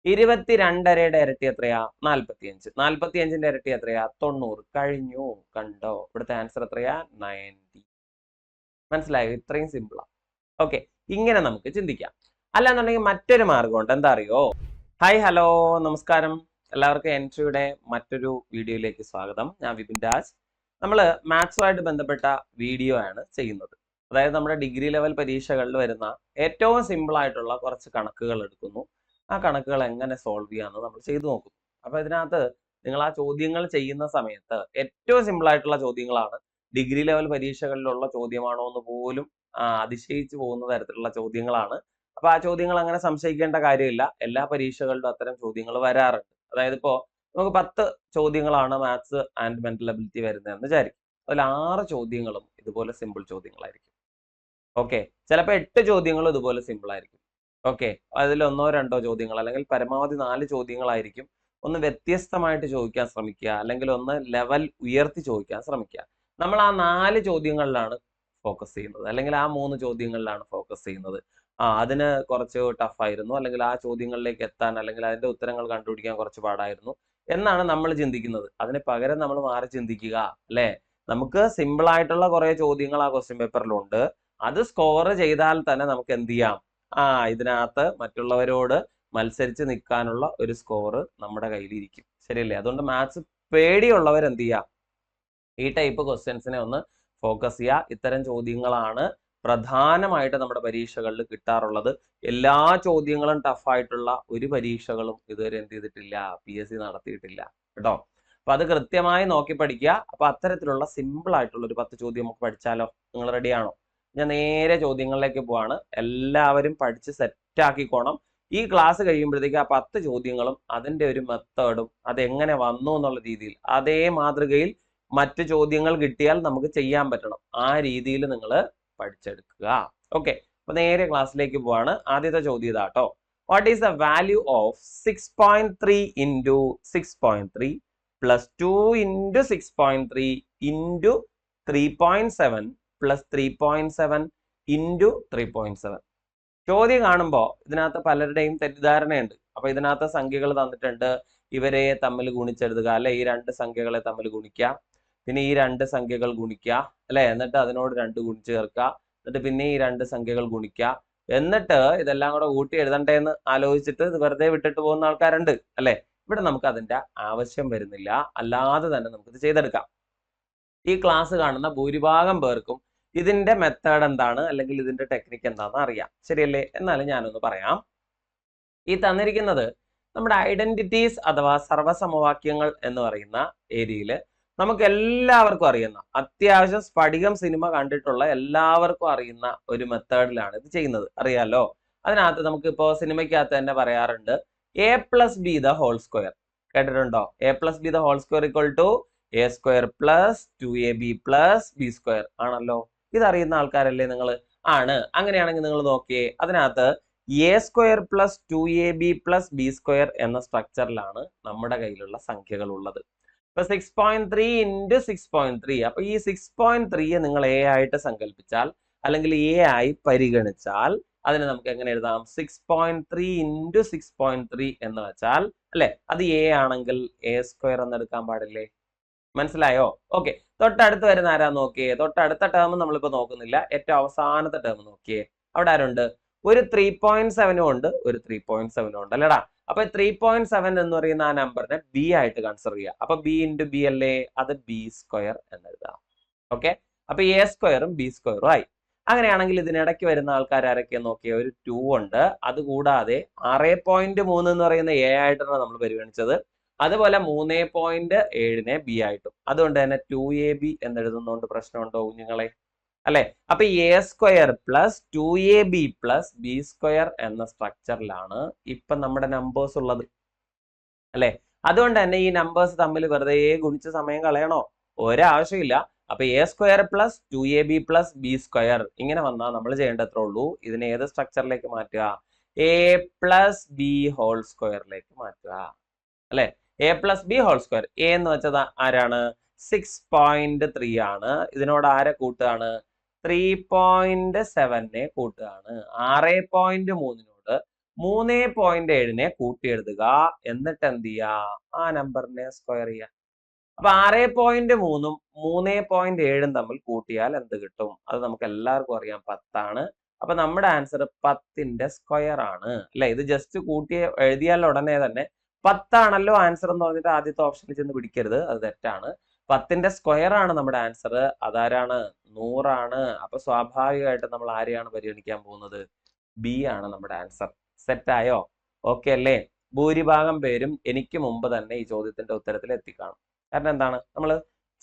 22യുടെ ഇരട്ടി എത്രയാ? 45. 45ന്റെ ഇരട്ടി എത്രയാ? 90. കഴിഞ്ഞു. കണ്ടോ? ഇവിടുത്തെ ആൻസർ എത്രയാ? 90. മനസ്സിലായോ? ഇത്രയും സിമ്പിളാ. ഓക്കെ, ഇങ്ങനെ നമുക്ക് ചിന്തിക്കാം. അല്ലാന്നുണ്ടെങ്കിൽ മറ്റൊരു മാർഗമുണ്ട്. എന്താ അറിയോ? ഹായ്, ഹലോ, നമസ്കാരം. എല്ലാവർക്കും എൻട്രിയുടെ മറ്റൊരു വീഡിയോയിലേക്ക് സ്വാഗതം. ഞാൻ വിപിൻ രാജ്. നമ്മൾ മാത്സുമായിട്ട് ബന്ധപ്പെട്ട വീഡിയോ ആണ് ചെയ്യുന്നത്. അതായത് നമ്മുടെ ഡിഗ്രി ലെവൽ പരീക്ഷകളിൽ വരുന്ന ഏറ്റവും സിമ്പിൾ ആയിട്ടുള്ള കുറച്ച് കണക്കുകൾ എടുക്കുന്നു. ആ കണക്കുകൾ എങ്ങനെ സോൾവ് ചെയ്യാമെന്ന് നമ്മൾ ചെയ്തു നോക്കുന്നു. അപ്പോൾ ഇതിനകത്ത് നിങ്ങൾ ആ ചോദ്യങ്ങൾ ചെയ്യുന്ന സമയത്ത് ഏറ്റവും സിമ്പിൾ ആയിട്ടുള്ള ചോദ്യങ്ങളാണ്. ഡിഗ്രി ലെവൽ പരീക്ഷകളിലുള്ള ചോദ്യമാണോ എന്ന് പോലും അതിശയിച്ചു പോകുന്ന തരത്തിലുള്ള ചോദ്യങ്ങളാണ്. അപ്പൊ ആ ചോദ്യങ്ങൾ അങ്ങനെ സംശയിക്കേണ്ട കാര്യമില്ല. എല്ലാ പരീക്ഷകളിലും അത്തരം ചോദ്യങ്ങൾ വരാറുണ്ട്. അതായത് ഇപ്പോ നമുക്ക് 10 ചോദ്യങ്ങളാണ് മാത്സ് ആൻഡ് മെന്റൽ എബിലിറ്റി വരുന്നതെന്ന് വിചാരിക്കും. അതിൽ 6 ചോദ്യങ്ങളും ഇതുപോലെ സിമ്പിൾ ചോദ്യങ്ങളായിരിക്കും. ഓക്കെ, ചിലപ്പോൾ 8 ചോദ്യങ്ങളും ഇതുപോലെ സിമ്പിൾ ആയിരിക്കും. ഓക്കെ, അതിൽ 1-2 ചോദ്യങ്ങൾ അല്ലെങ്കിൽ പരമാവധി 4 ചോദ്യങ്ങളായിരിക്കും. ഒന്ന് വ്യത്യസ്തമായിട്ട് ചോദിക്കാൻ ശ്രമിക്കുക, അല്ലെങ്കിൽ ഒന്ന് ലെവൽ ഉയർത്തി ചോദിക്കാൻ ശ്രമിക്കുക. നമ്മൾ ആ 4 ചോദ്യങ്ങളിലാണ് ഫോക്കസ് ചെയ്യുന്നത്, അല്ലെങ്കിൽ ആ 3 ചോദ്യങ്ങളിലാണ് ഫോക്കസ് ചെയ്യുന്നത്. അതിന് കുറച്ച് ടഫായിരുന്നു, അല്ലെങ്കിൽ ആ ചോദ്യങ്ങളിലേക്ക് എത്താൻ അല്ലെങ്കിൽ അതിന്റെ ഉത്തരങ്ങൾ കണ്ടുപിടിക്കാൻ കുറച്ച് പാടായിരുന്നു എന്നാണ് നമ്മൾ ചിന്തിക്കുന്നത്. അതിന് പകരം നമ്മൾ മാറി ചിന്തിക്കുക, അല്ലെ? നമുക്ക് സിമ്പിൾ ആയിട്ടുള്ള കുറെ ചോദ്യങ്ങൾ ആ ക്വസ്റ്റ്യൻ പേപ്പറിലുണ്ട്. അത് സ്കോർ ചെയ്താൽ തന്നെ നമുക്ക് എന്ത് ചെയ്യാം? ഇതിനകത്ത് മറ്റുള്ളവരോട് മത്സരിച്ച് നിൽക്കാനുള്ള ഒരു സ്കോർ നമ്മുടെ കയ്യിൽ ഇരിക്കും. ശരിയല്ലേ? അതുകൊണ്ട് മാത്സ് പേടിയുള്ളവർ എന്ത് ചെയ്യാം? ഈ ടൈപ്പ് ക്വസ്റ്റ്യൻസിനെ ഒന്ന് ഫോക്കസ് ചെയ്യുക. ഇത്തരം ചോദ്യങ്ങളാണ് പ്രധാനമായിട്ട് നമ്മുടെ പരീക്ഷകളിൽ കിട്ടാറുള്ളത്. എല്ലാ ചോദ്യങ്ങളും ടഫായിട്ടുള്ള ഒരു പരീക്ഷകളും ഇതുവരെ എന്ത് ചെയ്തിട്ടില്ല, PSC നടത്തിയിട്ടില്ല കേട്ടോ. അപ്പൊ അത് കൃത്യമായി നോക്കി പഠിക്കുക. അപ്പൊ അത്തരത്തിലുള്ള സിമ്പിൾ ആയിട്ടുള്ള ഒരു 10 ചോദ്യം നമുക്ക് പഠിച്ചാലോ? നിങ്ങൾ റെഡിയാണോ? ഞാൻ നേരെ ചോദ്യങ്ങളിലേക്ക് പോവാണ്. എല്ലാവരും പഠിച്ച് സെറ്റ് ആക്കിക്കോണം. ഈ ക്ലാസ് കഴിയുമ്പോഴത്തേക്ക് ആ 10 ചോദ്യങ്ങളും അതിന്റെ ഒരു മെത്തേഡും അതെങ്ങനെ വന്നു എന്നുള്ള രീതിയിൽ അതേ മാതൃകയിൽ മറ്റ് ചോദ്യങ്ങൾ കിട്ടിയാൽ നമുക്ക് ചെയ്യാൻ പറ്റണം. ആ രീതിയിൽ നിങ്ങൾ പഠിച്ചെടുക്കുക. ഓക്കെ, അപ്പൊ നേരെ ക്ലാസ്സിലേക്ക് പോവാണ്. ആദ്യത്തെ ചോദ്യം ഇതാട്ടോ. What is the value of 6.3 into 6.3 plus 2 into 6.3 into 3.7 plus 3.7 into 3.7? ചോദ്യം കാണുമ്പോൾ ഇതിനകത്ത് പലരുടെയും തെറ്റിദ്ധാരണയുണ്ട്. അപ്പൊ ഇതിനകത്ത് സംഖ്യകൾ തന്നിട്ടുണ്ട്. ഇവരെ തമ്മിൽ ഗുണിച്ചെഴുതുക, അല്ലെ? ഈ 2 സംഖ്യകളെ തമ്മിൽ ഗുണിക്കുക, പിന്നെ ഈ 2 സംഖ്യകൾ ഗുണിക്കുക, അല്ലെ? എന്നിട്ട് അതിനോട് 2 ഗുണിച്ച് ചേർക്കുക, എന്നിട്ട് പിന്നെ ഈ 2 സംഖ്യകൾ ഗുണിക്കുക, എന്നിട്ട് ഇതെല്ലാം കൂടെ കൂട്ടി എഴുതണ്ടേ എന്ന് ആലോചിച്ചിട്ട് ഇത് വെറുതെ വിട്ടിട്ട് പോകുന്ന ആൾക്കാരുണ്ട്, അല്ലെ? ഇവിടെ നമുക്ക് അതിന്റെ ആവശ്യം വരുന്നില്ല. അല്ലാതെ തന്നെ നമുക്കിത് ചെയ്തെടുക്കാം. ഈ ക്ലാസ് കാണുന്ന ഭൂരിഭാഗം പേർക്കും ഇതിന്റെ മെത്തേഡ് എന്താണ്, അല്ലെങ്കിൽ ഇതിന്റെ ടെക്നിക്ക് എന്താണെന്ന് അറിയാം. ശരിയല്ലേ? എന്നാലും ഞാനൊന്ന് പറയാം. ഈ തന്നിരിക്കുന്നത് നമ്മുടെ ഐഡന്റിറ്റീസ് അഥവാ സർവ്വസമവാക്യങ്ങൾ എന്ന് പറയുന്ന ഏരിയയിൽ നമുക്ക് എല്ലാവർക്കും അറിയുന്ന, അത്യാവശ്യം സ്ഫടികം സിനിമ കണ്ടിട്ടുള്ള എല്ലാവർക്കും അറിയുന്ന ഒരു മെത്തേഡിലാണ് ഇത് ചെയ്യുന്നത്. അറിയാലോ? അതിനകത്ത് നമുക്ക് ഇപ്പോൾ സിനിമയ്ക്കകത്ത് തന്നെ പറയാറുണ്ട് A+B ദ ഹോൾ സ്ക്വയർ. കേട്ടിട്ടുണ്ടോ? A+B the whole square equal to A² plus 2AB plus B² ആണല്ലോ. ഇതറിയുന്ന ആൾക്കാരല്ലേ നിങ്ങൾ? ആണ്. അങ്ങനെയാണെങ്കിൽ നിങ്ങൾ നോക്കിയേ, അതിനകത്ത് A² plus 2AB plus B² എന്ന സ്ട്രക്ചറിലാണ് നമ്മുടെ കയ്യിലുള്ള സംഖ്യകൾ ഉള്ളത്. ഇപ്പൊ 6.3 ഇൻറ്റു 6.3. അപ്പൊ ഈ 6.3 നിങ്ങൾ A ആയിട്ട് സങ്കല്പിച്ചാൽ, അല്ലെങ്കിൽ A ആയി പരിഗണിച്ചാൽ, അതിനെ നമുക്ക് എങ്ങനെ എഴുതാം? 6.3 ഇൻറ്റു 6.3 എന്ന് വെച്ചാൽ, അല്ലെ? അത് A ആണെങ്കിൽ A² എന്ന് എടുക്കാൻ പാടില്ലേ? മനസ്സിലായോ? ഓക്കെ, തൊട്ടടുത്ത് വരുന്ന ആരാ നോക്കിയേ? തൊട്ടടുത്ത ടേം നമ്മളിപ്പോ നോക്കുന്നില്ല, ഏറ്റവും അവസാനത്തെ ടേം നോക്കിയേ. അവിടെ ആരുണ്ട്? ഒരു 3.7 ഉണ്ട്, ഒരു 3.7 ഉണ്ട്, അല്ലടാ? അപ്പൊ 3.7 എന്ന് പറയുന്ന ആ നമ്പറിനെ B ആയിട്ട് കൺസിഡർ ചെയ്യുക. അപ്പൊ B ഇൻറ്റു B അല്ലേ? അത് B² എന്ന് എഴുതാം. ഓക്കെ, അപ്പൊ A² B² ആയി. അങ്ങനെയാണെങ്കിൽ ഇതിനിടയ്ക്ക് വരുന്ന ആൾക്കാർ ആരൊക്കെയാന്ന് നോക്കിയേ? ഒരു 2 ഉണ്ട്. അതുകൂടാതെ 6.3 എന്ന് പറയുന്ന A ആയിട്ടാണ് നമ്മൾ പരിഗണിച്ചത്. അതുപോലെ 3.7 B ആയിട്ടും. അതുകൊണ്ട് തന്നെ 2AB എന്ന് എഴുതുന്നതുകൊണ്ട് പ്രശ്നമുണ്ടോ കുഞ്ഞുങ്ങളെ? അല്ലെ? അപ്പൊ A² plus 2AB plus B² എന്ന സ്ട്രക്ചറിലാണ് ഇപ്പൊ നമ്മുടെ നമ്പേഴ്സ് ഉള്ളത്, അല്ലെ? അതുകൊണ്ട് തന്നെ ഈ നമ്പേഴ്സ് തമ്മിൽ വെറുതെ ഗുണിച്ച് സമയം കളയണോ? ഒരാവശ്യമില്ല. അപ്പൊ A² plus 2AB plus B² ഇങ്ങനെ വന്നാൽ നമ്മൾ ചെയ്യേണ്ടത്രേ ഉള്ളൂ, ഇതിനെ ഏത് സ്ട്രക്ചറിലേക്ക് മാറ്റുക? A+B ഹോൾ സ്ക്വയറിലേക്ക് മാറ്റുക, അല്ലെ? A+B whole square. A എന്ന് വെച്ചത് ആരാണ്? 6.3 ആണ്. ഇതിനോട് ആരെ കൂട്ടുകയാണ്? 3.7നെ കൂട്ടുകയാണ്. 6.3നോട് 3.7 കൂട്ടിയെഴുതുക, എന്നിട്ട് എന്ത് ചെയ്യുക, ആ നമ്പറിനെ സ്ക്വയർ ചെയ്യുക. അപ്പൊ 6.3 3.7 തമ്മിൽ കൂട്ടിയാൽ എന്ത് കിട്ടും? അത് നമുക്ക് എല്ലാവർക്കും അറിയാം, 10 ആണ്. അപ്പൊ നമ്മുടെ ആൻസർ 10ന്റെ സ്ക്വയർ ആണ് അല്ലെ. ഇത് ജസ്റ്റ് കൂട്ടി എഴുതിയാൽ ഉടനെ തന്നെ 10 ആണല്ലോ ആൻസർ എന്ന് പറഞ്ഞിട്ട് ആദ്യത്തെ ഓപ്ഷനിൽ ചെന്ന് പിടിക്കരുത്, അത് തെറ്റാണ്. 10ന്റെ സ്ക്വയർ ആണ് നമ്മുടെ ആൻസർ. അതാരാണ്? 100 ആണ്. അപ്പൊ സ്വാഭാവികമായിട്ട് നമ്മൾ ആരെയാണ് പരിഗണിക്കാൻ പോകുന്നത്? ബി ആണ് നമ്മുടെ ആൻസർ. സെറ്റ് ആയോ? ഓക്കെ അല്ലേ? ഭൂരിഭാഗം പേരും എനിക്ക് മുമ്പ് തന്നെ ഈ ചോദ്യത്തിന്റെ ഉത്തരത്തിൽ എത്തിക്കാണും. കാരണം എന്താണ്? നമ്മൾ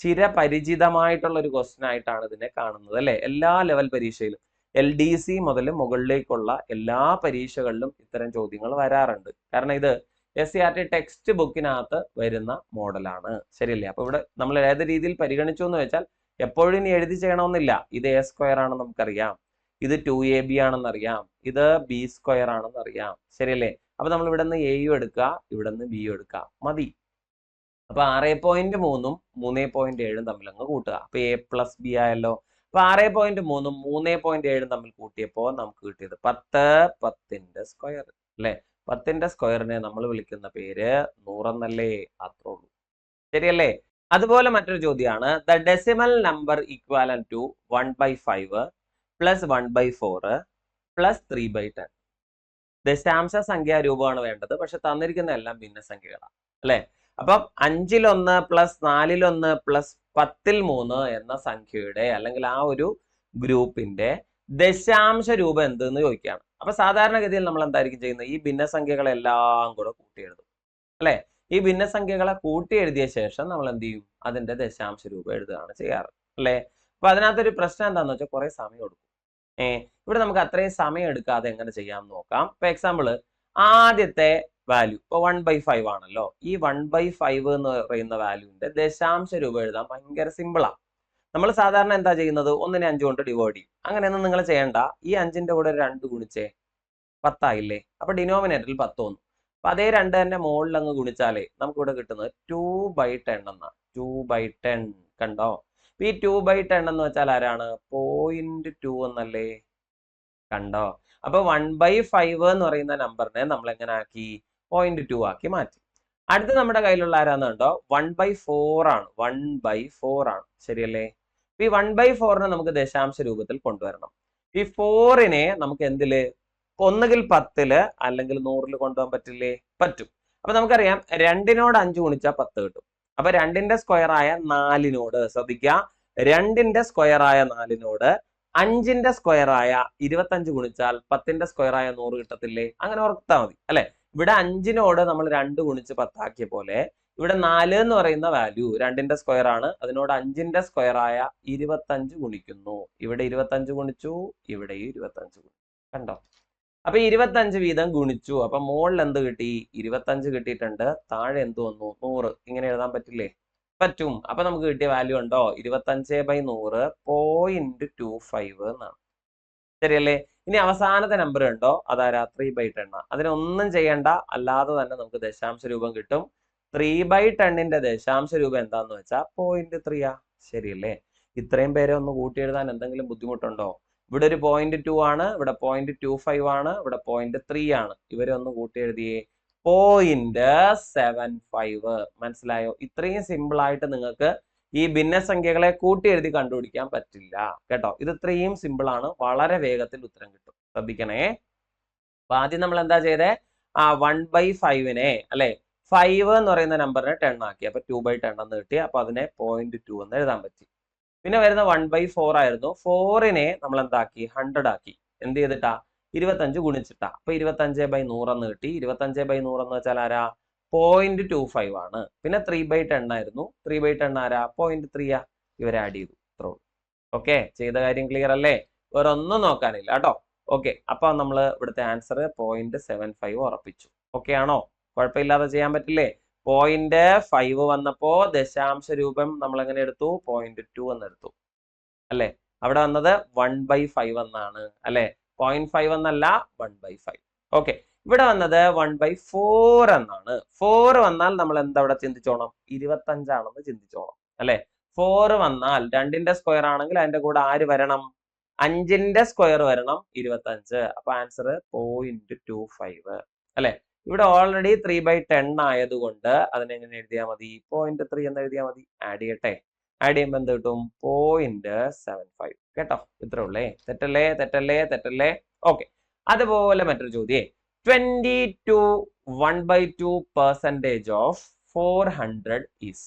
ചിരപരിചിതമായിട്ടുള്ള ഒരു ക്വസ്റ്റ്യൻ ആയിട്ടാണ് ഇതിനെ കാണുന്നത് അല്ലെ. എല്ലാ ലെവൽ പരീക്ഷയിലും LDC മുതൽ മുകളിലേക്കുള്ള എല്ലാ പരീക്ഷകളിലും ഇത്തരം ചോദ്യങ്ങൾ വരാറുണ്ട്. കാരണം ഇത് SCRT ടെക്സ്റ്റ് ബുക്കിനകത്ത് വരുന്ന മോഡലാണ്. ശരിയല്ലേ? അപ്പൊ ഇവിടെ നമ്മൾ ഏത് രീതിയിൽ പരിഗണിച്ചു എന്ന് വെച്ചാൽ എപ്പോഴും ഇനി എഴുതി ചെയ്യണമെന്നില്ല. ഇത് A സ്ക്വയർ ആണെന്ന് നമുക്കറിയാം, ഇത് 2AB ആണെന്ന് അറിയാം, ഇത് B സ്ക്വയർ ആണെന്ന് അറിയാം. ശരിയല്ലേ? അപ്പൊ നമ്മൾ ഇവിടെ നിന്ന് Aയും എടുക്കുക, ഇവിടെ നിന്ന് Bയും എടുക്കുക, മതി. അപ്പൊ 6.3 3.7 തമ്മിൽ അങ്ങ് കൂട്ടുക. അപ്പൊ A + B ആയല്ലോ. അപ്പൊ 6.3 3.7 തമ്മിൽ കൂട്ടിയപ്പോ നമുക്ക് കിട്ടിയത് 10. 10ന്റെ സ്ക്വയർ അല്ലെ. 10ന്റെ സ്ക്വയറിനെ നമ്മൾ വിളിക്കുന്ന പേര് 100 എന്നല്ലേ. അത്രേ ഉള്ളൂ. ശരിയല്ലേ? അതുപോലെ മറ്റൊരു ചോദ്യമാണ്, ദ ഡെസിമൽ നമ്പർ ഈക്വാലൻ ടു 1/5 + 1/4 + 3/10. ദശാംശ സംഖ്യാ രൂപമാണ് വേണ്ടത്, പക്ഷെ തന്നിരിക്കുന്ന എല്ലാം ഭിന്നസംഖ്യകളാണ് അല്ലെ. അപ്പം 5-1 + 4-1 + 10-3 എന്ന സംഖ്യയുടെ അല്ലെങ്കിൽ ആ ഒരു ഗ്രൂപ്പിന്റെ ദശാംശ രൂപം എന്തെന്ന് ചോദിക്കുകയാണ്. അപ്പൊ സാധാരണഗതിയിൽ നമ്മൾ എന്തായിരിക്കും ചെയ്യുന്നത്? ഈ ഭിന്നസംഖ്യകളെല്ലാം കൂടെ കൂട്ടി എഴുതും അല്ലെ. ഈ ഭിന്നസംഖ്യകളെ കൂട്ടി എഴുതിയ ശേഷം നമ്മൾ എന്ത് ചെയ്യും? അതിന്റെ ദശാംശ രൂപം എഴുതുകയാണ് ചെയ്യാറ് അല്ലെ. അപ്പൊ അതിനകത്തൊരു പ്രശ്നം എന്താന്ന് വെച്ചാൽ കുറെ സമയം എടുക്കും. ഇവിടെ നമുക്ക് അത്രയും സമയം എടുക്കാതെ എങ്ങനെ ചെയ്യാമെന്ന് നോക്കാം. ഇപ്പൊ എക്സാമ്പിൾ, ആദ്യത്തെ വാല്യൂ ഇപ്പൊ 1/5 ആണല്ലോ. ഈ 1/5 എന്ന് പറയുന്ന വാല്യൂവിന്റെ ദശാംശ രൂപം എഴുതാൻ ഭയങ്കര സിമ്പിളാണ്. നമ്മൾ സാധാരണ എന്താ ചെയ്യുന്നത്? 1നെ 5 കൊണ്ട് ഡിവൈഡ് ചെയ്യും. അങ്ങനെയൊന്നും നിങ്ങൾ ചെയ്യണ്ട. ഈ 5ന്റെ കൂടെ 2 ഗുണിച്ചേ 10 ആയില്ലേ. അപ്പൊ ഡിനോമിനേറ്ററിൽ 10 വന്നു. അപ്പൊ അതേ 2 തന്നെ മുകളിൽ അങ്ങ് ഗുണിച്ചാലേ നമുക്ക് ഇവിടെ കിട്ടുന്നത് 2/10 എന്നാണ്. 2/10 കണ്ടോ? ഈ 2/10 എന്ന് വെച്ചാൽ ആരാണ്? 0.2 എന്നല്ലേ. കണ്ടോ? അപ്പൊ 1/5 എന്ന് പറയുന്ന നമ്പറിനെ നമ്മൾ എങ്ങനെ ആക്കി? 0.2 ആക്കി മാറ്റി. അടുത്ത് നമ്മുടെ കയ്യിലുള്ള ആരാന്ന് കണ്ടോ? 1/4 ആണ്. 1/4 ആണ്. ശരിയല്ലേ? ഈ 1/4നെ നമുക്ക് ദശാംശ രൂപത്തിൽ കൊണ്ടുവരണം. ഈ 4നെ നമുക്ക് എന്തില്? ഒന്നുകിൽ 10-ല് അല്ലെങ്കിൽ 100-ല് കൊണ്ടുപോകാൻ പറ്റില്ലേ? പറ്റും. അപ്പൊ നമുക്കറിയാം 2നോട് 5 ഗുണിച്ചാൽ 10 കിട്ടും. അപ്പൊ 2ന്റെ സ്ക്വയർ ആയ 4നോട്, ശ്രദ്ധിക്കുക, 2ന്റെ സ്ക്വയർ ആയ 4നോട് 5ന്റെ സ്ക്വയർ ആയ 25 ഗുണിച്ചാൽ 10ന്റെ സ്ക്വയർ ആയ 100 കിട്ടത്തില്ലേ? അങ്ങനെ ഓർത്താൽ മതി അല്ലെ. ഇവിടെ 5നോട് നമ്മൾ 2 ഗുണിച്ച് 10 ആക്കിയ പോലെ ഇവിടെ 4 എന്ന് പറയുന്ന വാല്യൂ 2ന്റെ സ്ക്വയർ ആണ്. അതിനോട് 5ന്റെ സ്ക്വയർ ആയ 25 ഗുണിക്കുന്നു. ഇവിടെ 25 ഗുണിച്ചു, ഇവിടെ 25 ഗുണിച്ചു. കണ്ടോ? അപ്പൊ 25 വീതം ഗുണിച്ചു. അപ്പൊ മുകളിൽ എന്ത് കിട്ടി? 25 കിട്ടിയിട്ടുണ്ട്. താഴെ എന്ത് വന്നു? 100. ഇങ്ങനെ എഴുതാൻ പറ്റില്ലേ? പറ്റും. അപ്പൊ നമുക്ക് കിട്ടിയ വാല്യൂ ഉണ്ടോ? 25/100 0.25 എന്നാണ്. ശരിയല്ലേ? ഇനി അവസാനത്തെ നമ്പർ ഉണ്ടോ? അതാരാ? 3/10. അതിനൊന്നും ചെയ്യണ്ട, അല്ലാതെ തന്നെ നമുക്ക് ദശാംശ രൂപം കിട്ടും. 3/10ന്റെ ദശാംശ രൂപം എന്താന്ന് വെച്ചാൽ 0.3 ആ. ശരിയല്ലേ? ഇത്രയും പേരെ ഒന്ന് കൂട്ടി എഴുതാൻ എന്തെങ്കിലും ബുദ്ധിമുട്ടുണ്ടോ? ഇവിടെ ഒരു 0.2 ആണ്, ഇവിടെ 0.25 ആണ്, ഇവിടെ 0.3 ആണ്. ഇവരെ ഒന്ന് കൂട്ടി എഴുതിയേ 0.75. മനസ്സിലായോ? ഇത്രയും സിമ്പിൾ ആയിട്ട് നിങ്ങൾക്ക് ഈ ഭിന്നസംഖ്യകളെ കൂട്ടി എഴുതി കണ്ടുപിടിക്കാൻ പറ്റില്ല കേട്ടോ. ഇത് ഇത്രയും സിമ്പിൾ ആണ്, വളരെ വേഗത്തിൽ ഉത്തരം കിട്ടും. ശ്രദ്ധിക്കണേ. അപ്പൊ ആദ്യം നമ്മൾ എന്താ ചെയ്തേ? 1/5നെ അല്ലെ, 5 എന്ന് പറയുന്ന നമ്പറിനെ 10 ആക്കി. അപ്പൊ 2/10 എന്ന് കിട്ടി. അപ്പൊ അതിനെ 0.2 എന്ന് എഴുതാൻ പറ്റി. പിന്നെ വരുന്ന 1/4 ആയിരുന്നു. 4നെ നമ്മൾ എന്താക്കി? 100 ആക്കി. എന്ത് ചെയ്തിട്ടാ? 25 ഗുണിച്ചിട്ടാ. അപ്പൊ 25/100 എന്ന് കിട്ടി. 25/100 എന്ന് വെച്ചാൽ ആരാ? 0.25 ആണ്. പിന്നെ 3/10 ആയിരുന്നു. 3/10 ആരാ? 0.3 ആ. ഇവരെ ആഡ് ചെയ്തു. ഇത്രേ ഉള്ളൂ. ഓക്കെ, ചെയ്ത കാര്യം ക്ലിയർ അല്ലേ? വേറെ ഒന്നും നോക്കാനില്ല കേട്ടോ. ഓക്കെ, അപ്പൊ നമ്മൾ ഇവിടുത്തെ ആൻസർ 0.75 ഉറപ്പിച്ചു. ഓക്കെ ആണോ? കുഴപ്പമില്ലാതെ ചെയ്യാൻ പറ്റില്ലേ? 0.5 വന്നപ്പോ ദശാംശ രൂപം നമ്മൾ എങ്ങനെ എടുത്തു? 0.2 എന്ന് എടുത്തു അല്ലെ. അവിടെ വന്നത് 1/5 എന്നാണ് അല്ലെ. 0.5 എന്നല്ല, 1/5. ഓക്കെ, ഇവിടെ വന്നത് 1/4 എന്നാണ്. 4 വന്നാൽ നമ്മൾ എന്താ ഇവിടെ ചിന്തിച്ചോണം? 25 ആണെന്ന് ചിന്തിച്ചോണം അല്ലെ. 4 വന്നാൽ 2ന്റെ സ്ക്വയർ ആണെങ്കിൽ അതിന്റെ കൂടെ ആര് വരണം? 5ന്റെ സ്ക്വയർ വരണം 25. അപ്പൊ ആൻസർ 0.25 അല്ലെ. ഇവിടെ ഓൾറെഡി 3/10 ആയതുകൊണ്ട് അതിനെങ്ങനെ എഴുതിയാൽ മതി? 0.3 എന്ന് എഴുതിയാൽ മതി. ആഡ് ചെയ്യട്ടെ. ആഡ് ചെയ്യുമ്പോൾ എന്ത് കിട്ടും? 0.75 കേട്ടോ. ഇത്രേ ഉള്ളേ. തെറ്റല്ലേ തെറ്റല്ലേ തെറ്റല്ലേ? ഓക്കെ. അതുപോലെ മറ്റൊരു ചോദ്യം, 22 1/2% ഓഫ് 400 ഈസ്.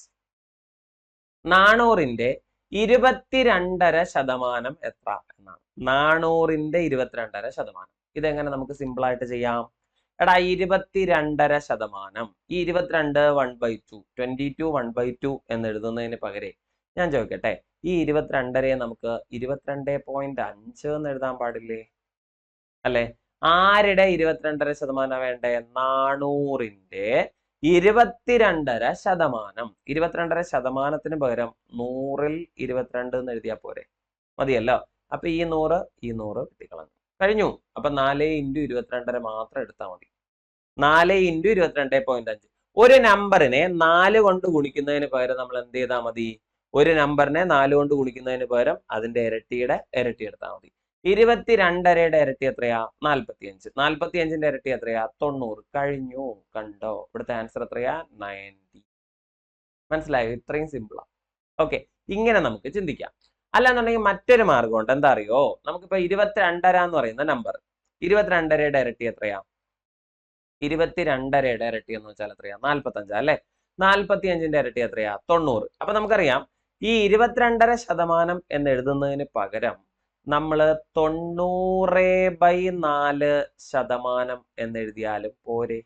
400ന്റെ 22.5% എത്ര എന്നാണ്. 400ന്റെ 22.5%. ഇതെങ്ങനെ നമുക്ക് സിമ്പിൾ ആയിട്ട് ചെയ്യാം? എടാ 22.5%. ഈ 22 1/2 22 1/2 എന്ന് എഴുതുന്നതിന് പകരം ഞാൻ ചോദിക്കട്ടെ, ഈ 22.5 നമുക്ക് 22.5 എന്ന് എഴുതാൻ പാടില്ലേ? അല്ലെ? ആരുടെ 22.5% വേണ്ടേ? 400ന്റെ 22.5%. 22.5%ന് പകരം 100ൽ 22 എന്ന് എഴുതിയാൽ പോരെ? മതിയല്ലോ. അപ്പൊ ഈ 100 കിട്ടിക്കളഞ്ഞു. കഴിഞ്ഞു. അപ്പൊ 4 × 22.5 മാത്രം എടുത്താൽ മതി. 4 × 22.5. ഒരു നമ്പറിനെ 4 കൊണ്ട് ഗുണിക്കുന്നതിന് പകരം നമ്മൾ എന്ത് ചെയ്താൽ മതി? ഒരു നമ്പറിനെ 4 കൊണ്ട് ഗുണിക്കുന്നതിന് പകരം അതിന്റെ ഇരട്ടിയുടെ ഇരട്ടി എടുത്താൽ മതി. 22.5യുടെ ഇരട്ടി എത്രയാ? 45. 45ന്റെ ഇരട്ടി എത്രയാ? 90. കഴിഞ്ഞു. കണ്ടോ? ഇവിടുത്തെ ആൻസർ എത്രയാ? 90. മനസ്സിലായോ? ഇത്രയും സിമ്പിളാ. ഓക്കെ. ഇങ്ങനെ നമുക്ക് ചിന്തിക്കാം. അല്ലാന്നുണ്ടെങ്കിൽ മറ്റൊരു മാർഗമുണ്ട്. എന്താ അറിയോ? നമുക്കിപ്പോ 22.5 എന്ന് പറയുന്ന നമ്പർ, 22.5യുടെ ഇരട്ടി എത്രയാ? 22.5യുടെ ഇരട്ടി എന്ന് വെച്ചാൽ എത്രയാ? 45 അല്ലെ. 45ന്റെ ഇരട്ടി എത്രയാ? 90. അപ്പൊ നമുക്കറിയാം ഈ 22.5% എന്ന് എഴുതുന്നതിന് പകരം നമ്മൾ 90/4% എന്ന് എഴുതിയാലും പോരെ?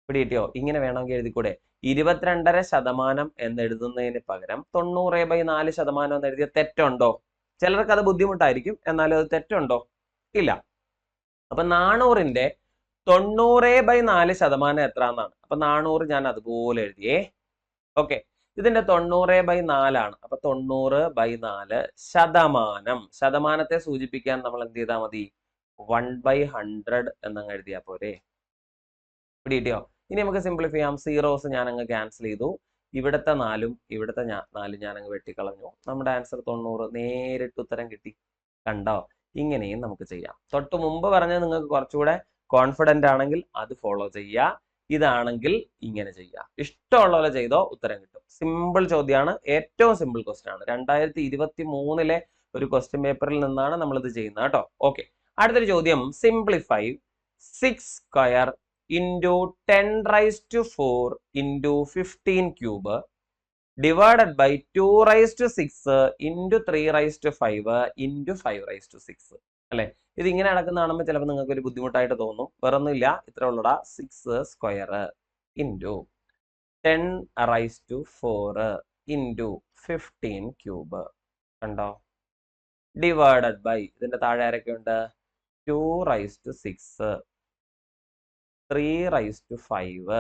പിടികിട്ടിയോ? ഇങ്ങനെ വേണമെങ്കിൽ എഴുതിക്കൂടെ? 22.5% എന്ന് എഴുതുന്നതിന് പകരം 90/4% എന്ന് എഴുതിയ തെറ്റുണ്ടോ? ചിലർക്ക് അത് ബുദ്ധിമുട്ടായിരിക്കും. എന്നാലും അത് തെറ്റുണ്ടോ? ഇല്ല. അപ്പൊ 400ന്റെ 90/4% എത്ര എന്നാണ്. അപ്പൊ 400 ഞാൻ അതുപോലെ എഴുതിയേ. ഓക്കെ. ഇതിന്റെ 90/4 ആണ്. അപ്പൊ 90/4%. ശതമാനത്തെ സൂചിപ്പിക്കാൻ നമ്മൾ എന്ത് ചെയ്താൽ മതി? 1/100 എന്നങ്ങ് എഴുതിയാൽ പോരെ? പിടികിട്ടിയോ? ഇനി നമുക്ക് സിംപ്ലിഫൈ ചെയ്യാം. സീറോസ് ഞാൻ അങ്ങ് ക്യാൻസൽ ചെയ്തു. ഇവിടുത്തെ 4ഉം ഇവിടുത്തെ 4 ഞാൻ അങ്ങ് വെട്ടിക്കളഞ്ഞു. നമ്മുടെ ആൻസർ 90. നേരിട്ട് ഉത്തരം കിട്ടി. കണ്ടോ? ഇങ്ങനെയും നമുക്ക് ചെയ്യാം. തൊട്ട് മുമ്പ് പറഞ്ഞത് നിങ്ങൾക്ക് കുറച്ചുകൂടെ കോൺഫിഡന്റ് ആണെങ്കിൽ അത് ഫോളോ ചെയ്യുക. ഇതാണെങ്കിൽ ഇങ്ങനെ ചെയ്യുക. ഇഷ്ടമുള്ള പോലെ ചെയ്തോ, ഉത്തരം കിട്ടും. സിമ്പിൾ ചോദ്യമാണ്. ഏറ്റവും സിമ്പിൾ ക്വസ്റ്റ്യൻ ആണ്. 2023 ഒരു ക്വസ്റ്റ്യൻ പേപ്പറിൽ നിന്നാണ് നമ്മൾ ഇത് ചെയ്യുന്നത് കേട്ടോ. ഓക്കെ. അടുത്തൊരു ചോദ്യം, simplify 6 square into 10⁻⁴ into 15³ divided by 2�6 into 3⁵ into 5�6. അല്ലെ? ഇത് ഇങ്ങനെ നടക്കുന്ന കാണുമ്പോൾ ചിലപ്പോൾ നിങ്ങൾക്ക് ഒരു ബുദ്ധിമുട്ടായിട്ട് തോന്നും. വേറൊന്നുമില്ല, ഇത്ര ഉള്ളടാ. 6 സ്ക്വയർ into 10⁻⁴ into 15³ കണ്ടോ? ഡിവൈഡഡ് ബൈ, ഇതിന്റെ താഴെ ആരൊക്കെ ഉണ്ട്? 2�6, 3⁵,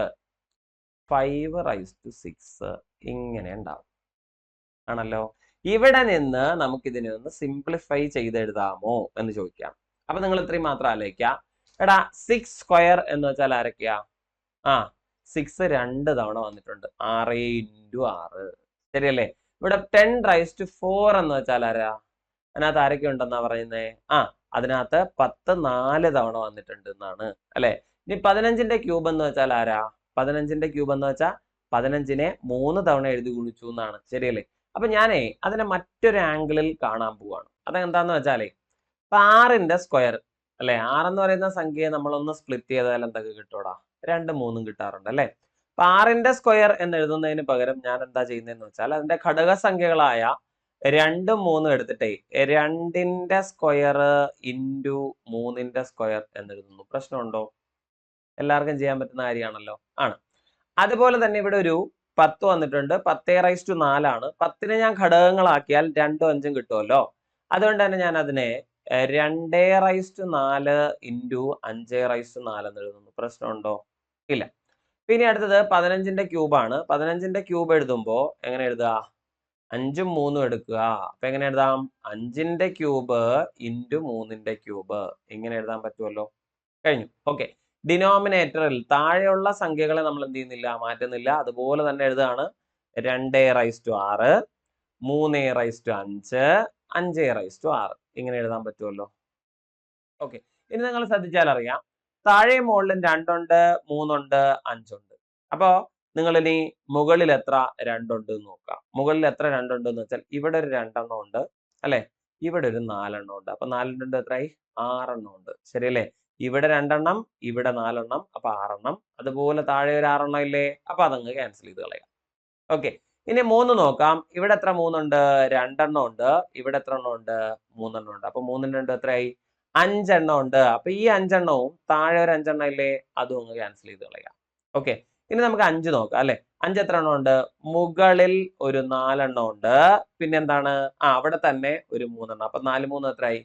5�6 ഇങ്ങനെ ഉണ്ടാവും. ആണല്ലോ. ഇവിടെ നിന്ന് നമുക്ക് ഇതിനെ ഒന്ന് സിംപ്ലിഫൈ ചെയ്തെഴുതാമോ എന്ന് ചോദിക്കാം. അപ്പൊ നിങ്ങൾ ഇത്രയും മാത്രം ആലോചിക്കുക. എടാ 6 സ്ക്വയർ എന്ന് വെച്ചാൽ ആരൊക്കെയാ? 6 2 തവണ വന്നിട്ടുണ്ട്. 6 × 6 ശരിയല്ലേ? ഇവിടെ 10⁻⁴ എന്ന് വെച്ചാൽ ആരാ? അതിനകത്ത് ആരൊക്കെ ഉണ്ടെന്നാ പറയുന്നേ? അതിനകത്ത് 10 4 തവണ വന്നിട്ടുണ്ട് എന്നാണ് അല്ലെ. ഇനി 15ന്റെ ക്യൂബ് എന്ന് വെച്ചാൽ ആരാ? 15ന്റെ ക്യൂബ് എന്ന് വെച്ചാൽ 15നെ 3 തവണ എഴുതി ഗുണിച്ചു എന്നാണ്. ശരിയല്ലേ? അപ്പൊ ഞാനേ അതിനെ മറ്റൊരു ആംഗിളിൽ കാണാൻ പോവാണ്. അതെന്താന്ന് വെച്ചാലേ, 6ന്റെ സ്ക്വയർ അല്ലെ, 6 എന്ന് പറയുന്ന സംഖ്യയെ നമ്മളൊന്ന് സ്പ്ലിറ്റ് ചെയ്താൽ എന്തൊക്കെ കിട്ടൂടാ? 2 3 കിട്ടാറുണ്ട് അല്ലെ. അപ്പൊ 6ന്റെ സ്ക്വയർ എന്ന് എഴുതുന്നതിന് പകരം ഞാൻ എന്താ ചെയ്യുന്നതെന്ന് വെച്ചാൽ അതിന്റെ ഘടക സംഖ്യകളായ 2 3 എടുത്തിട്ടേ 2ന്റെ സ്ക്വയർ ഇൻറ്റു 3ന്റെ സ്ക്വയർ എന്ന് എഴുതുന്നു. പ്രശ്നമുണ്ടോ? എല്ലാവർക്കും ചെയ്യാൻ പറ്റുന്ന കാര്യമാണല്ലോ. ആണ്. അതുപോലെ തന്നെ ഇവിടെ ഒരു 10 വന്നിട്ടുണ്ട്. 10⁻⁴ ആണ്. 10നെ ഞാൻ ഘടകങ്ങളാക്കിയാൽ 2ഉം 5ഉം കിട്ടുമല്ലോ. അതുകൊണ്ട് തന്നെ ഞാൻ അതിനെ 2⁻⁴ ഇൻറ്റു 5⁻⁴ എന്ന് എഴുതുന്നു. പ്രശ്നമുണ്ടോ? ഇല്ല. പിന്നെ അടുത്തത് 15ന്റെ ക്യൂബാണ്. 15ന്റെ ക്യൂബ് എഴുതുമ്പോൾ എങ്ങനെ എഴുതുക? 5ഉം 3ഉം എടുക്കുക. അപ്പൊ എങ്ങനെ എഴുതാം? 5ന്റെ ക്യൂബ് ഇൻറ്റു 3ന്റെ ക്യൂബ് ഇങ്ങനെ എഴുതാൻ പറ്റുമല്ലോ. കഴിഞ്ഞു. ഓക്കെ. ഡിനോമിനേറ്ററിൽ താഴെയുള്ള സംഖ്യകളെ നമ്മൾ എന്ത് ചെയ്യുന്നില്ല? മാറ്റുന്നില്ല. അതുപോലെ തന്നെ എഴുതുകയാണ്. 2⁻⁴, 3⁻⁵, 5/6 ഇങ്ങനെ എഴുതാൻ പറ്റുമല്ലോ. ഓക്കെ, ഇനി നിങ്ങൾ ശ്രദ്ധിച്ചാൽ അറിയാം, താഴെയും മുകളിലും 2 ഉണ്ട്, 3 ഉണ്ട്, 5 ഉണ്ട്. അപ്പോ നിങ്ങൾ ഇനി മുകളിൽ എത്ര 2 ഉണ്ട് എന്ന് നോക്കാം. മുകളിൽ എത്ര 2 ഉണ്ട് എന്ന് വെച്ചാൽ ഇവിടെ ഒരു 2 എണ്ണം ഉണ്ട് അല്ലെ, ഇവിടെ ഒരു 4 എണ്ണം ഉണ്ട്. അപ്പൊ 4 2 എത്രയായി? 6 എണ്ണം ഉണ്ട്. ശരിയല്ലേ? ഇവിടെ 2 എണ്ണം, ഇവിടെ 4 എണ്ണം, അപ്പൊ 6 എണ്ണം. അതുപോലെ താഴെ ഒരു 6 എണ്ണം ഇല്ലേ? അപ്പൊ അതങ്ങ് ക്യാൻസൽ ചെയ്ത് കളയാം. ഓക്കെ, ഇനി 3 നോക്കാം. ഇവിടെ എത്ര 3 ഉണ്ട്? 2 എണ്ണം ഉണ്ട്. ഇവിടെ എത്ര എണ്ണം ഉണ്ട്? 3 എണ്ണം ഉണ്ട്. അപ്പൊ 3 2 എത്രയായി? 5 എണ്ണം ഉണ്ട്. അപ്പൊ ഈ 5 എണ്ണവും താഴെ ഒരു 5 എണ്ണം ഇല്ലേ? അതും അങ്ങ് ക്യാൻസൽ ചെയ്ത് കളയാം. ഓക്കെ, ഇനി നമുക്ക് 5 നോക്കാം അല്ലെ. 5 എത്ര എണ്ണം ഉണ്ട്? മുകളിൽ ഒരു 4 എണ്ണം ഉണ്ട്. പിന്നെ എന്താണ്? അവിടെ തന്നെ ഒരു 3 എണ്ണം. അപ്പൊ 4 3 എത്രയായി?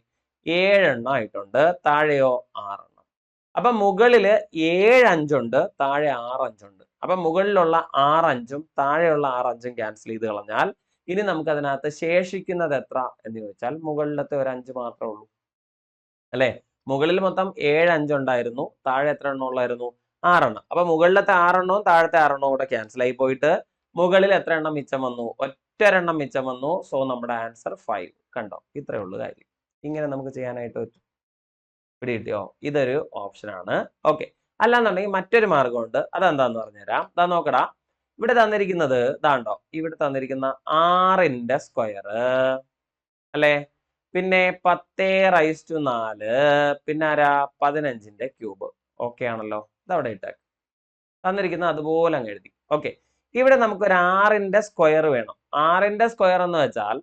7 എണ്ണം ആയിട്ടുണ്ട്. താഴെയോ 6 എണ്ണം. അപ്പൊ മുകളില് 7 5 ഉണ്ട്, താഴെ 6 5 ഉണ്ട്. അപ്പൊ മുകളിലുള്ള 6 5ഉം താഴെയുള്ള 6 5ഉം ക്യാൻസൽ ചെയ്ത് കളഞ്ഞാൽ ഇനി നമുക്ക് അതിനകത്ത് ശേഷിക്കുന്നത് എത്ര എന്ന് ചോദിച്ചാൽ മുകളിലത്തെ ഒരു 5 മാത്രമേ ഉള്ളൂ അല്ലെ. മുകളിൽ മൊത്തം 7 5 ഉണ്ടായിരുന്നു, താഴെ എത്ര എണ്ണം ഉള്ളായിരുന്നു? 6 എണ്ണം. അപ്പൊ മുകളിലത്തെ 6 എണ്ണവും താഴത്തെ 6 എണ്ണവും കൂടെ ക്യാൻസൽ ആയി പോയിട്ട് മുകളിൽ എത്ര എണ്ണം മിച്ചം വന്നു? ഒറ്റൊരെണ്ണം മിച്ചം വന്നു. സോ നമ്മുടെ ആൻസർ 5. കണ്ടോ? ഇത്രയേ ഉള്ളൂ കാര്യം. ഇങ്ങനെ നമുക്ക് ചെയ്യാനായിട്ട് പറ്റും. പിടികിട്ടിയോ? ഇതൊരു ഓപ്ഷൻ ആണ്. ഓക്കെ, അല്ലാന്നുണ്ടെങ്കിൽ മറ്റൊരു മാർഗമുണ്ട്. അതെന്താന്ന് പറഞ്ഞുതരാം. ദാ നോക്കടാ, ഇവിടെ തന്നിരിക്കുന്നത് ഇതാണ്ടോ, ഇവിടെ തന്നിരിക്കുന്ന 6ന്റെ സ്ക്വയർ അല്ലെ, പിന്നെ 10⁴, പിന്നെ ആരാ 15ന്റെ ക്യൂബ്. ഓക്കെ ആണല്ലോ. ഇതവിടെ ഇട്ടേക്ക്. തന്നിരിക്കുന്നത് അതുപോലെ അങ്ങ് എഴുതി. ഓക്കെ, ഇവിടെ നമുക്ക് ഒരു 6ന്റെ സ്ക്വയർ വേണം. 6ന്റെ സ്ക്വയർ എന്ന് വെച്ചാൽ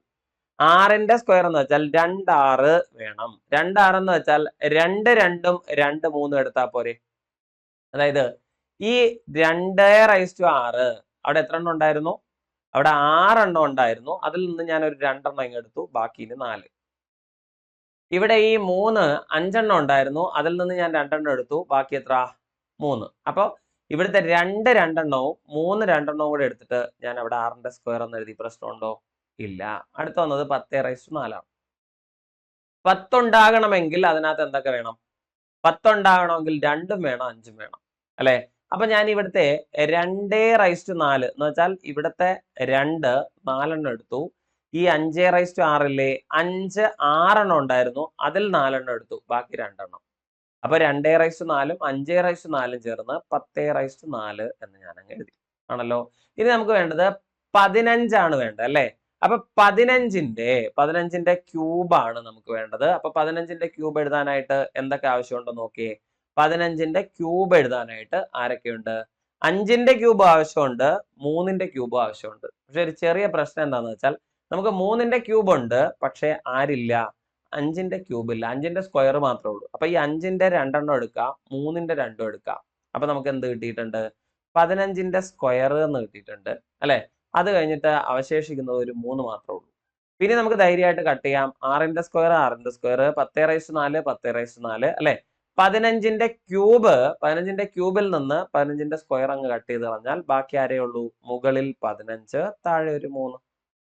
6ന്റെ സ്ക്വയർ എന്ന് വെച്ചാൽ 2 6 വേണം. 2 6 എന്ന് വെച്ചാൽ 2 2ഉം 2 3ഉം എടുത്താൽ പോരെ. അതായത് ഈ 2⁻6 അവിടെ എത്ര എണ്ണം ഉണ്ടായിരുന്നു? അവിടെ 6 എണ്ണം ഉണ്ടായിരുന്നു. അതിൽ നിന്ന് ഞാൻ ഒരു 2 എണ്ണം ഇങ്ങ് എടുത്തു, ബാക്കി 4. ഇവിടെ ഈ 3 5 എണ്ണം ഉണ്ടായിരുന്നു. അതിൽ നിന്ന് ഞാൻ 2 എണ്ണം എടുത്തു, ബാക്കി എത്ര? 3. അപ്പൊ ഇവിടുത്തെ 2 2 എണ്ണവും 3 2 എണ്ണവും കൂടെ എടുത്തിട്ട് ഞാൻ അവിടെ 6ന്റെ സ്ക്വയർ എന്ന് എഴുതി. പ്രശ്നമുണ്ടോ? ഇല്ല. അടുത്ത വന്നത് 10⁻4 ആണ്. 10 ഉണ്ടാകണമെങ്കിൽ അതിനകത്ത് എന്തൊക്കെ വേണം? 10 ഉണ്ടാകണമെങ്കിൽ 2ഉം വേണം, 5ഉം വേണം അല്ലെ. അപ്പൊ ഞാൻ ഇവിടുത്തെ 2⁻4 എന്ന് വെച്ചാൽ ഇവിടുത്തെ 2 4 എണ്ണം എടുത്തു. ഈ 5⁻6 ഇല്ലേ, 5 6 എണ്ണം ഉണ്ടായിരുന്നു. അതിൽ 4 എണ്ണം എടുത്തു, ബാക്കി 2 എണ്ണം. അപ്പൊ 2⁻4ഉം 5⁻4ഉം ചേർന്ന് 10⁻4 എന്ന് ഞാൻ അങ്ങ് എഴുതി. ആണല്ലോ. ഇനി നമുക്ക് വേണ്ടത് 15 ആണ് വേണ്ടത് അല്ലെ. അപ്പൊ 15ന്റെ ക്യൂബാണ് നമുക്ക് വേണ്ടത്. അപ്പൊ 15ന്റെ ക്യൂബ് എഴുതാനായിട്ട് എന്തൊക്കെ ആവശ്യമുണ്ടോ നോക്കിയേ. 15ന്റെ ക്യൂബ് എഴുതാനായിട്ട് ആരൊക്കെയുണ്ട്? 5ന്റെ ക്യൂബ് ആവശ്യമുണ്ട്, 3ന്റെ ക്യൂബ് ആവശ്യമുണ്ട്. പക്ഷെ ഒരു ചെറിയ പ്രശ്നം എന്താന്ന് വെച്ചാൽ നമുക്ക് 3ന്റെ ക്യൂബ് ഉണ്ട്, പക്ഷെ ആരില്ല? 5ന്റെ ക്യൂബ് ഇല്ല. 5ന്റെ സ്ക്വയർ മാത്രമേ ഉള്ളൂ. അപ്പൊ ഈ 5ന്റെ 2 എണ്ണം എടുക്കാം, 3ന്റെ 2ഉം എടുക്കാം. അപ്പൊ നമുക്ക് എന്ത് കിട്ടിയിട്ടുണ്ട്? 15ന്റെ സ്ക്വയർ എന്ന് കിട്ടിയിട്ടുണ്ട് അല്ലെ. അത് കഴിഞ്ഞിട്ട് അവശേഷിക്കുന്നത് ഒരു 3 മാത്രമേ ഉള്ളൂ. പിന്നെ നമുക്ക് ധൈര്യമായിട്ട് കട്ട് ചെയ്യാം. 6ന്റെ സ്ക്വയർ 6ന്റെ സ്ക്വയർ, 10⁻4 10⁻4 അല്ലെ. 15ന്റെ ക്യൂബിൽ നിന്ന് 15ന്റെ സ്ക്വയർ അങ്ങ് കട്ട് ചെയ്ത് കളഞ്ഞാൽ ബാക്കി ആരേ ഉള്ളൂ? മുകളിൽ 15, താഴെ ഒരു 3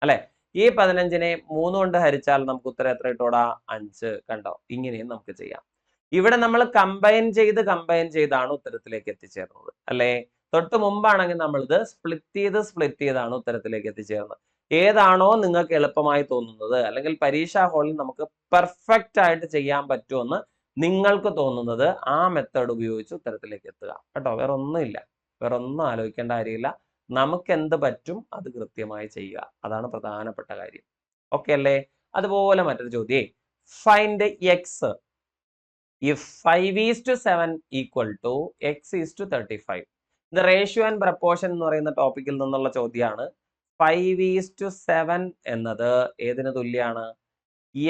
അല്ലെ. ഈ 15നെ 3 കൊണ്ട് ഹരിച്ചാൽ നമുക്ക് ഉത്തരം എത്ര കിട്ടൂടാ? 5. കണ്ടോ? ഇങ്ങനെയും നമുക്ക് ചെയ്യാം. ഇവിടെ നമ്മൾ കമ്പൈൻ ചെയ്താണ് ഉത്തരത്തിലേക്ക് എത്തിച്ചേർന്നത് അല്ലെ. തൊട്ട് മുമ്പാണെങ്കിൽ നമ്മൾ ഇത് സ്പ്ലിറ്റ് ചെയ്താണ് ഉത്തരത്തിലേക്ക് എത്തിച്ചേർന്നത്. ഏതാണോ നിങ്ങൾക്ക് എളുപ്പമായി തോന്നുന്നത്, അല്ലെങ്കിൽ പരീക്ഷാ ഹാളിൽ നമുക്ക് പെർഫെക്റ്റ് ആയിട്ട് ചെയ്യാൻ പറ്റുമെന്ന് നിങ്ങൾക്ക് തോന്നുന്നത്, ആ മെത്തേഡ് ഉപയോഗിച്ച് ഉത്തരത്തിലേക്ക് എത്തുക കേട്ടോ. വേറെ ഒന്നുമില്ല, വേറെ ഒന്നും ആലോചിക്കേണ്ട കാര്യമില്ല. നമുക്ക് എന്ത് പറ്റും അത് കൃത്യമായി ചെയ്യുക. അതാണ് പ്രധാനപ്പെട്ട കാര്യം. ഓക്കെ അല്ലേ? അതുപോലെ മറ്റൊരു ചോദ്യം, find x if 5:7 equal to x:35. ഇത് റേഷ്യോ ആൻഡ് പ്രപ്പോർഷൻ എന്ന് പറയുന്ന ടോപ്പിക്കിൽ നിന്നുള്ള ചോദ്യമാണ്. 5:7 എന്നത് ഏതിന് തുല്യാണ്?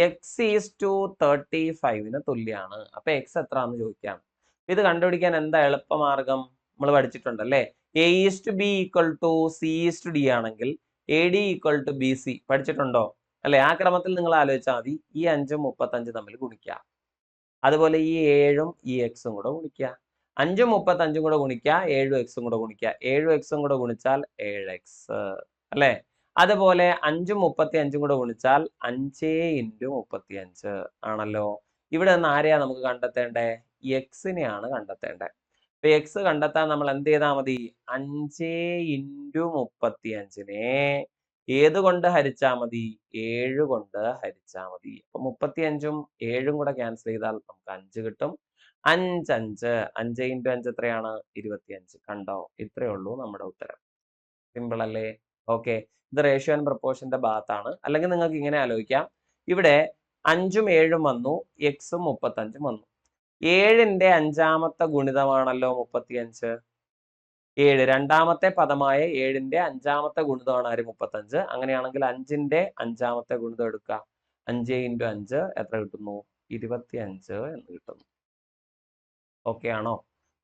x:35 തുല്യാണ്. അപ്പൊ എക്സ് എത്രയാണെന്ന് ചോദിക്കുകയാണ്. ഇത് കണ്ടുപിടിക്കാൻ എന്താ എളുപ്പമാർഗം? നമ്മൾ പഠിച്ചിട്ടുണ്ടല്ലേ. a:b ഈക്വൽ ടു c:d ആണെങ്കിൽ ad ഈക്വൽ ടു bc പഠിച്ചിട്ടുണ്ടോ അല്ലെ. ആ ക്രമത്തിൽ നിങ്ങൾ ആലോചിച്ചാൽ മതി. ഈ 5ഉം 35 തമ്മിൽ ഗുണിക്കുക. അതുപോലെ ഈ 7ഉം ഈ എക്സും കൂടെ ഗുണിക്കുക. 5ഉം 35ഉം കൂടെ ഗുണിക്കുക, 7ഉം എക്സും കൂടെ ഗുണിക്കുക. 7ഉം എക്സും കൂടെ ഗുണിച്ചാൽ 7x അല്ലെ. അതുപോലെ 5ഉം 35ഉം കൂടെ ഗുണിച്ചാൽ 5 × 35 ആണല്ലോ. ഇവിടെ നിന്ന് ആരെയാ നമുക്ക് കണ്ടെത്തേണ്ടേ? എക്സിനെയാണ് കണ്ടെത്തേണ്ടത്. അപ്പൊ എക്സ് കണ്ടെത്താൻ നമ്മൾ എന്ത് ചെയ്താൽ മതി? 5 × 35നെ ഏത് കൊണ്ട് ഹരിച്ചാ മതി? 7 കൊണ്ട് ഹരിച്ചാ മതി. അപ്പൊ 35ഉം 7ഉം കൂടെ ക്യാൻസൽ ചെയ്താൽ നമുക്ക് 5 കിട്ടും. 5 5 5 ഇൻറ്റു 5 എത്രയാണ്? 25. കണ്ടോ? ഇത്രയേ ഉള്ളൂ നമ്മുടെ ഉത്തരം. സിമ്പിൾ അല്ലേ? ഓക്കെ. ഇത് റേഷ്യോ ആൻഡ് പ്രൊപ്പോർഷന്റെ ഭാഗത്താണ്. അല്ലെങ്കിൽ നിങ്ങൾക്ക് ഇങ്ങനെ ആലോചിക്കാം. ഇവിടെ 5ഉം 7ഉം വന്നു, എക്സും 35ഉം വന്നു. 7ന്റെ അഞ്ചാമത്തെ ഗുണിതമാണല്ലോ 35. 7 രണ്ടാമത്തെ പദമായ 7ന്റെ അഞ്ചാമത്തെ ഗുണിതമാണ് ആര്? 35. അങ്ങനെയാണെങ്കിൽ 5ന്റെ അഞ്ചാമത്തെ ഗുണിതം എടുക്കുക. 5 ഇൻറ്റു 5 എത്ര കിട്ടുന്നു? 25 എന്ന് കിട്ടുന്നു. ഓക്കെ ആണോ?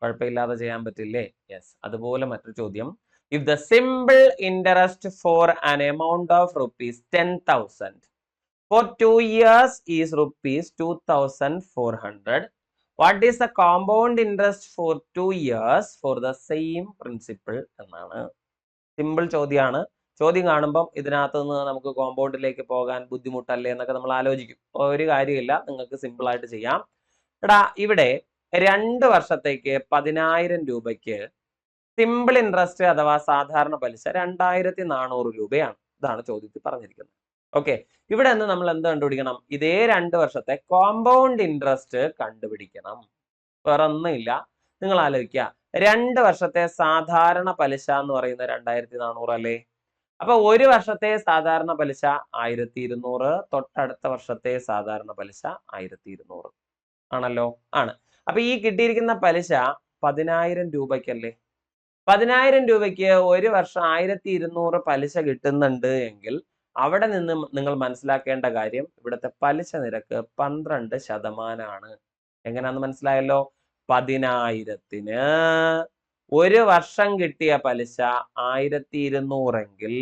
കുഴപ്പമില്ലാതെ ചെയ്യാൻ പറ്റില്ലേ? യെസ്. അതുപോലെ മറ്റൊരു ചോദ്യം. If the simple interest for an amount of rupees 10,000 for 2 years is rupees 2,400. What is the compound interest for 2 years for the same principal എന്നാണ്. സിമ്പിൾ ചോദ്യമാണ്. ചോദ്യം കാണുമ്പം ഇതിനകത്ത് നിന്ന് നമുക്ക് കോമ്പൗണ്ടിലേക്ക് പോകാൻ ബുദ്ധിമുട്ടല്ലേ എന്നൊക്കെ നമ്മൾ ആലോചിക്കും. ഒരു കാര്യമില്ല, നിങ്ങൾക്ക് സിമ്പിൾ ആയിട്ട് ചെയ്യാം. എടാ ഇവിടെ 2 വർഷത്തേക്ക് 10,000 രൂപയ്ക്ക് സിമ്പിൾ ഇൻട്രസ്റ്റ് അഥവാ സാധാരണ പലിശ 2,400 രൂപയാണ്. ഇതാണ് ചോദ്യത്തിൽ പറഞ്ഞിരിക്കുന്നത്. ഓക്കെ, ഇവിടെ നിന്ന് നമ്മൾ എന്ത് കണ്ടുപിടിക്കണം? ഇതേ 2 വർഷത്തെ കോമ്പൗണ്ട് ഇൻട്രസ്റ്റ് കണ്ടുപിടിക്കണം. വേറെ ഒന്നുമില്ല. നിങ്ങൾ ആലോചിക്കുക, 2 വർഷത്തെ സാധാരണ പലിശ എന്ന് പറയുന്നത് 2,400 അല്ലേ? അപ്പൊ ഒരു വർഷത്തെ സാധാരണ പലിശ 1,200, തൊട്ടടുത്ത വർഷത്തെ സാധാരണ പലിശ 1,200 ആണല്ലോ. ആണ്. അപ്പൊ ഈ കിട്ടിയിരിക്കുന്ന പലിശ 10,000 രൂപയ്ക്കല്ലേ? 10,000 രൂപയ്ക്ക് ഒരു വർഷം 1,200 പലിശ കിട്ടുന്നുണ്ട് എങ്കിൽ അവിടെ നിന്ന് നിങ്ങൾ മനസ്സിലാക്കേണ്ട കാര്യം ഇവിടുത്തെ പലിശ നിരക്ക് 12% എങ്ങനെയാന്ന് മനസ്സിലായല്ലോ? 10,000ന് ഒരു വർഷം കിട്ടിയ പലിശ 1,200 എങ്കിൽ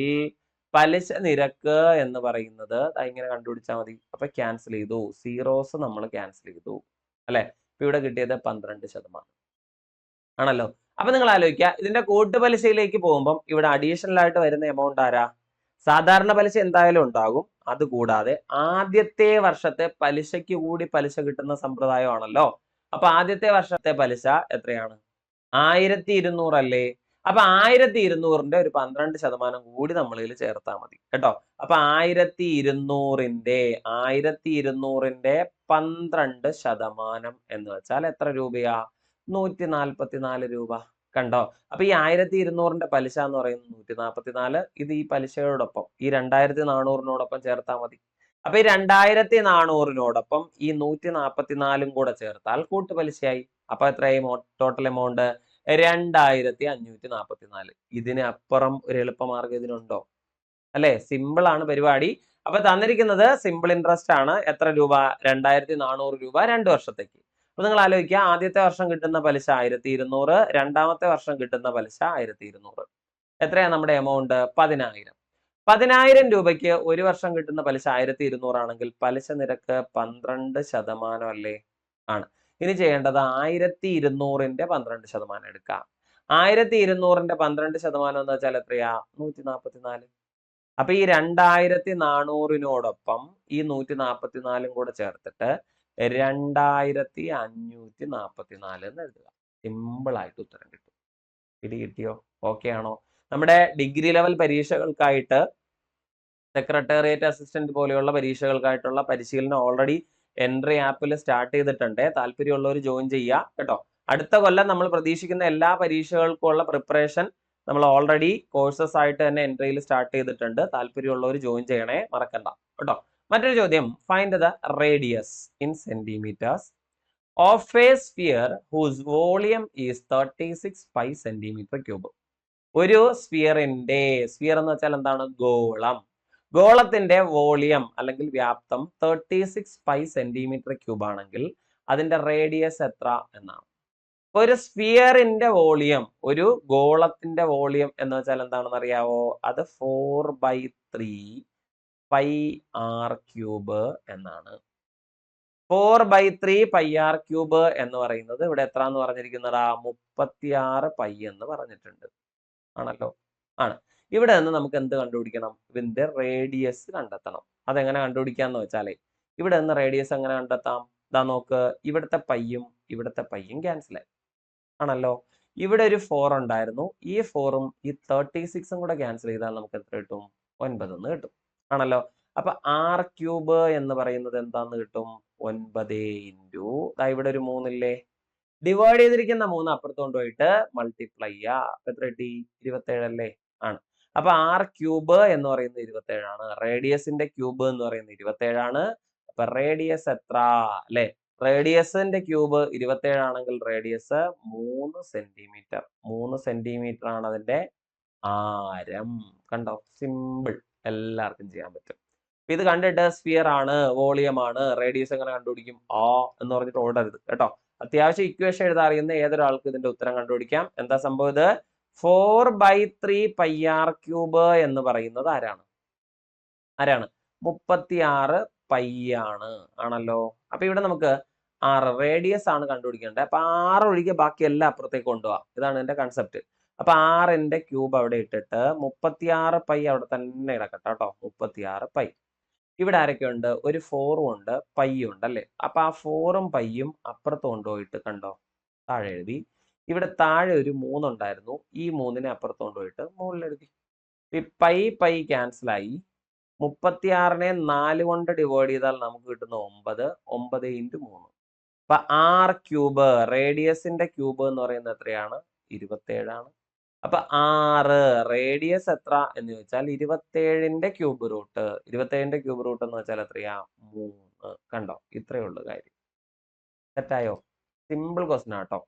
പലിശ നിരക്ക് എന്ന് പറയുന്നത് ഇങ്ങനെ കണ്ടുപിടിച്ചാൽ മതി. അപ്പൊ ക്യാൻസൽ ചെയ്തു, സീറോസ് നമ്മൾ ക്യാൻസൽ ചെയ്തു അല്ലെ? ഇപ്പൊ ഇവിടെ കിട്ടിയത് 12% ആണല്ലോ. അപ്പൊ നിങ്ങൾ ആലോചിക്കുക, ഇതിന്റെ കൂട്ടുപലിശയിലേക്ക് പോകുമ്പോൾ ഇവിടെ അഡീഷണൽ ആയിട്ട് വരുന്ന എമൗണ്ട് ആരാ? സാധാരണ പലിശ എന്തായാലും ഉണ്ടാകും. അതുകൂടാതെ ആദ്യത്തെ വർഷത്തെ പലിശയ്ക്ക് കൂടി പലിശ കിട്ടുന്ന സമ്പ്രദായമാണല്ലോ. അപ്പൊ ആദ്യത്തെ വർഷത്തെ പലിശ എത്രയാണ്? 1,200 അല്ലേ? അപ്പൊ 1,200ന്റെ ഒരു 12% കൂടി നമ്മൾ ഇതിൽ ചേർത്താൽ മതി കേട്ടോ. അപ്പൊ 1,200ന്റെ 12% എന്ന് വെച്ചാൽ എത്ര രൂപയാ? 144 രൂപ. കണ്ടോ? അപ്പൊ ഈ 1,200ന്റെ പലിശ എന്ന് പറയുന്നത് 144. ഇത് ഈ പലിശയോടൊപ്പം ഈ 2,400നോടൊപ്പം ചേർത്താൽ മതി. അപ്പൊ ഈ 2,400നോടൊപ്പം ഈ 144ഉം കൂടെ ചേർത്താൽ കൂട്ടുപലിശയായി. അപ്പൊ എത്രയായി ടോട്ടൽ എമൗണ്ട്? 2,544. ഇതിന് അപ്പുറം ഒരു എളുപ്പമാർഗം ഇതിനുണ്ടോ? അല്ലെ? സിമ്പിൾ ആണ് പരിപാടി. അപ്പൊ തന്നിരിക്കുന്നത് സിമ്പിൾ ഇൻട്രസ്റ്റ് ആണ്. എത്ര രൂപ? 2,400 രൂപ 2 വർഷത്തേക്ക്. അപ്പൊ നിങ്ങൾ ആലോചിക്കുക, ആദ്യത്തെ വർഷം കിട്ടുന്ന പലിശ 1,200, രണ്ടാമത്തെ വർഷം കിട്ടുന്ന പലിശ 1,200. എത്രയാ നമ്മുടെ എമൗണ്ട്? 10,000. 10,000 രൂപയ്ക്ക് ഒരു വർഷം കിട്ടുന്ന പലിശ 1,200 ആണെങ്കിൽ പലിശ നിരക്ക് 12% അല്ലേ? ആണ്. ഇനി ചെയ്യേണ്ടത് 1,200ന്റെ 12% എടുക്കാം. 1,200ന്റെ 12% എന്ന് വെച്ചാൽ എത്രയാ? 144. അപ്പൊ ഈ 2,400നോടൊപ്പം ഈ 144ഉം കൂടെ ചേർത്തിട്ട് 2,544 എന്ന് എഴുതുക. സിമ്പിൾ ആയിട്ട് ഉത്തരം കിട്ടും. ഇത് കിട്ടിയോ? ഓക്കെ ആണോ? നമ്മുടെ ഡിഗ്രി ലെവൽ പരീക്ഷകൾക്കായിട്ട് സെക്രട്ടേറിയറ്റ് അസിസ്റ്റന്റ് പോലെയുള്ള പരീക്ഷകൾക്കായിട്ടുള്ള പരിശീലനം ഓൾറെഡി എൻട്രി ആപ്പിൽ സ്റ്റാർട്ട് ചെയ്തിട്ടുണ്ട്. താല്പര്യമുള്ളവർ ജോയിൻ ചെയ്യുക കേട്ടോ. അടുത്ത കൊല്ലം നമ്മൾ പ്രതീക്ഷിക്കുന്ന എല്ലാ പരീക്ഷകൾക്കുമുള്ള പ്രിപ്പറേഷൻ നമ്മൾ ഓൾറെഡി കോഴ്സസ് ആയിട്ട് തന്നെ എൻട്രിയിൽ സ്റ്റാർട്ട് ചെയ്തിട്ടുണ്ട്. താല്പര്യമുള്ളവർ ജോയിൻ ചെയ്യണേ, മറക്കണ്ട കേട്ടോ. മറ്റൊരു ചോദ്യം, find the radius in centimetres of a sphere whose volume is 36 pi cm3. ഒരു സ്ഫിയറിന്റെ, സ്ഫിയർ എന്ന് വെച്ചാൽ എന്താണ്? ഗോളം. ഗോളത്തിന്റെ വോളിയം അല്ലെങ്കിൽ വ്യാപ്തം 36 pi cm3 ആണെങ്കിൽ അതിന്റെ റേഡിയസ് എത്ര എന്നാണ്. ഒരു സ്ഫിയറിന്റെ വോളിയം, ഒരു ഗോളത്തിന്റെ വോളിയം എന്ന് വെച്ചാൽ എന്താണെന്ന് അറിയാവോ? അത് 4/3 πr³ എന്നാണ്. 4/3 πr³ എന്ന് പറയുന്നത് ഇവിടെ എത്ര എന്ന് പറഞ്ഞിരിക്കുന്നതാ? 36 π എന്ന് പറഞ്ഞിട്ടുണ്ട്. ആണല്ലോ. ആണ്. ഇവിടെ നിന്ന് നമുക്ക് എന്ത് കണ്ടുപിടിക്കണം? ഇതിന്റെ റേഡിയസ് കണ്ടെത്തണം. അതെങ്ങനെ കണ്ടുപിടിക്കാന്ന് വെച്ചാലേ, ഇവിടെ നിന്ന് റേഡിയസ് എങ്ങനെ കണ്ടെത്താം? ഇതാ നോക്ക്, ഇവിടുത്തെ പയ്യും ഇവിടുത്തെ പയ്യും ക്യാൻസലായി. ആണല്ലോ. ഇവിടെ ഒരു 4 ഉണ്ടായിരുന്നു. ഈ 4ഉം ഈ 36ഉം കൂടെ ക്യാൻസൽ ചെയ്താൽ നമുക്ക് എത്ര കിട്ടും? 9 എന്ന് കിട്ടും. ആണല്ലോ. അപ്പൊ ആർ ക്യൂബ് എന്ന് പറയുന്നത് എന്താന്ന് കിട്ടും? 9 ഇൻറ്റു ഇവിടെ ഒരു 3 ഇല്ലേ? ഡിവൈഡ് ചെയ്തിരിക്കുന്ന 3 അപ്പുറത്ത് കൊണ്ടുപോയിട്ട് മൾട്ടിപ്ലൈ ചെയ്യുക. എത്ര കിട്ടി? 27 അല്ലേ? ആണ്. അപ്പൊ ആർ ക്യൂബ് എന്ന് പറയുന്നത് 27 ആണ്. റേഡിയസിന്റെ ക്യൂബ് എന്ന് പറയുന്നത് 27 ആണ്. അപ്പൊ റേഡിയസ് എത്ര? അല്ലെ? റേഡിയസിന്റെ ക്യൂബ് 27 ആണെങ്കിൽ റേഡിയസ് 3 സെന്റിമീറ്റർ. 3 സെന്റിമീറ്റർ ആണ് അതിന്റെ ആരം. കണ്ടോ? സിമ്പിൾ. എല്ലാവർക്കും ചെയ്യാൻ പറ്റും. ഇത് കണ്ടിട്ട് സ്ഫിയർ ആണ്, വോളിയം ആണ്, റേഡിയസ് എങ്ങനെ കണ്ടുപിടിക്കും എന്ന് പറഞ്ഞിട്ട് ഓടരുത് കേട്ടോ. അത്യാവശ്യം ഇക്വേഷൻ എഴുതാൻ അറിയുന്ന ഏതൊരാൾക്ക് ഇതിന്റെ ഉത്തരം കണ്ടുപിടിക്കാം. എന്താ സംഭവം? ഇത് 4/3 പൈ ആർ ക്യൂബ് എന്ന് പറയുന്നത് ആരാണ്? 36 പൈ ആണ്. ആണല്ലോ. അപ്പൊ ഇവിടെ നമുക്ക് 6 റേഡിയസ് ആണ് കണ്ടുപിടിക്കേണ്ടത്. അപ്പൊ 6 ഒഴികെ ബാക്കി എല്ലാം അപ്പുറത്തേക്ക് കൊണ്ടുപോവാം. ഇതാണ് എന്റെ കൺസെപ്റ്റ്. അപ്പൊ 6ന്റെ ക്യൂബ് അവിടെ ഇട്ടിട്ട് 36 പൈ അവിടെ തന്നെ ഇടക്കട്ടെ കേട്ടോ. 36 പൈ. ഇവിടെ ആരൊക്കെയുണ്ട്? ഒരു 4ഉം ഉണ്ട്, പൈയും ഉണ്ട് അല്ലേ? അപ്പൊ ആ 4ഉം പൈയും അപ്പുറത്ത് കൊണ്ടുപോയിട്ട് കണ്ടോ താഴെ എഴുതി. ഇവിടെ താഴെ ഒരു 3 ഉണ്ടായിരുന്നു. ഈ 3നെ അപ്പുറത്ത് കൊണ്ടുപോയിട്ട് മുകളിൽ എഴുതി. ഈ പൈ ക്യാൻസൽ ആയി. 36നെ 4 കൊണ്ട് ഡിവൈഡ് ചെയ്താൽ നമുക്ക് കിട്ടുന്ന 9. 9 ഇൻറ്റു 3. അപ്പൊ ആർ ക്യൂബ്, റേഡിയസിന്റെ ക്യൂബ് എന്ന് പറയുന്നത് എത്രയാണ്? 27 ആണ്. അപ്പൊ 6 റേഡിയസ് എത്ര എന്ന് ചോദിച്ചാൽ 27ന്റെ ക്യൂബ് റൂട്ട്. 27ന്റെ ക്യൂബ് റൂട്ട് എന്ന് വെച്ചാൽ എത്രയാ? 3. കണ്ടോ? ഇത്രയേ ഉള്ളൂ കാര്യം. തെറ്റായോ? സിമ്പിൾ ക്വസ്റ്റൻ ആട്ടോ.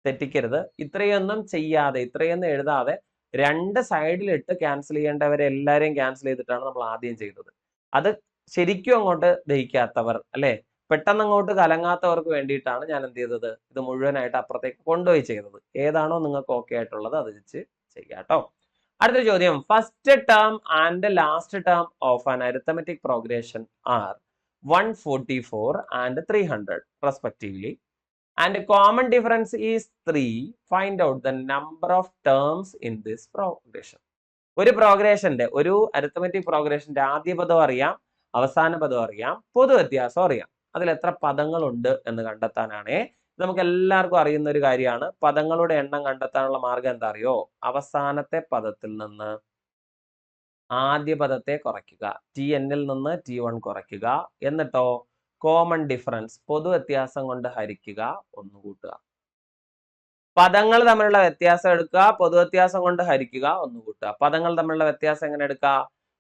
തെറ്റിക്കരുത്. ഇത്രയൊന്നും ചെയ്യാതെ, ഇത്രയൊന്നും എഴുതാതെ 2 സൈഡിലിട്ട് ക്യാൻസൽ ചെയ്യേണ്ടവരെ എല്ലാവരെയും ക്യാൻസൽ ചെയ്തിട്ടാണ് നമ്മൾ ആദ്യം ചെയ്തത്. അത് ശരിക്കും അങ്ങോട്ട് ദഹിക്കാത്തവർ അല്ലെ, പെട്ടെന്ന് അങ്ങോട്ട് കലങ്ങാത്തവർക്ക് വേണ്ടിയിട്ടാണ് ഞാൻ എന്ത് ചെയ്തത്? ഇത് മുഴുവനായിട്ട് അപ്പുറത്തേക്ക് കൊണ്ടുപോയി ചെയ്തത്. ഏതാണോ നിങ്ങൾക്ക് ഓക്കെ ആയിട്ടുള്ളത് അത് വെച്ച് ചെയ്യാട്ടോ. അടുത്ത ചോദ്യം. First term and last term of an arithmetic progression are 144 and 300 respectively, and common difference is 3. Find out the number of terms in this progression. ഒരു പ്രോഗ്രഷന്റെ, ഒരു അരിത്തമെറ്റിക് പ്രോഗ്രഷന്റെ ആദ്യ പദം അറിയാം, അവസാന പദം അറിയാം, പൊതു വ്യത്യാസം അറിയാം. അതിൽ എത്ര പദങ്ങളുണ്ട് എന്ന് കണ്ടെത്താനാണ്. നമുക്ക് എല്ലാവർക്കും അറിയുന്ന ഒരു കാര്യമാണ്. പദങ്ങളുടെ എണ്ണം കണ്ടെത്താനുള്ള മാർഗം എന്താ അറിയോ? അവസാനത്തെ പദത്തിൽ നിന്ന് ആദ്യ പദത്തെ കുറയ്ക്കുക. Tnൽ നിന്ന് T1 കുറയ്ക്കുക. എന്നിട്ടോ കോമൺ ഡിഫറൻസ്, പൊതു വ്യത്യാസം കൊണ്ട് ഹരിക്കുക, ഒന്ന് കൂട്ടുക. പദങ്ങൾ തമ്മിലുള്ള വ്യത്യാസം എടുക്കുക, പൊതു വ്യത്യാസം കൊണ്ട് ഹരിക്കുക, ഒന്ന് കൂട്ടുക. പദങ്ങൾ തമ്മിലുള്ള വ്യത്യാസം എങ്ങനെ എടുക്കുക?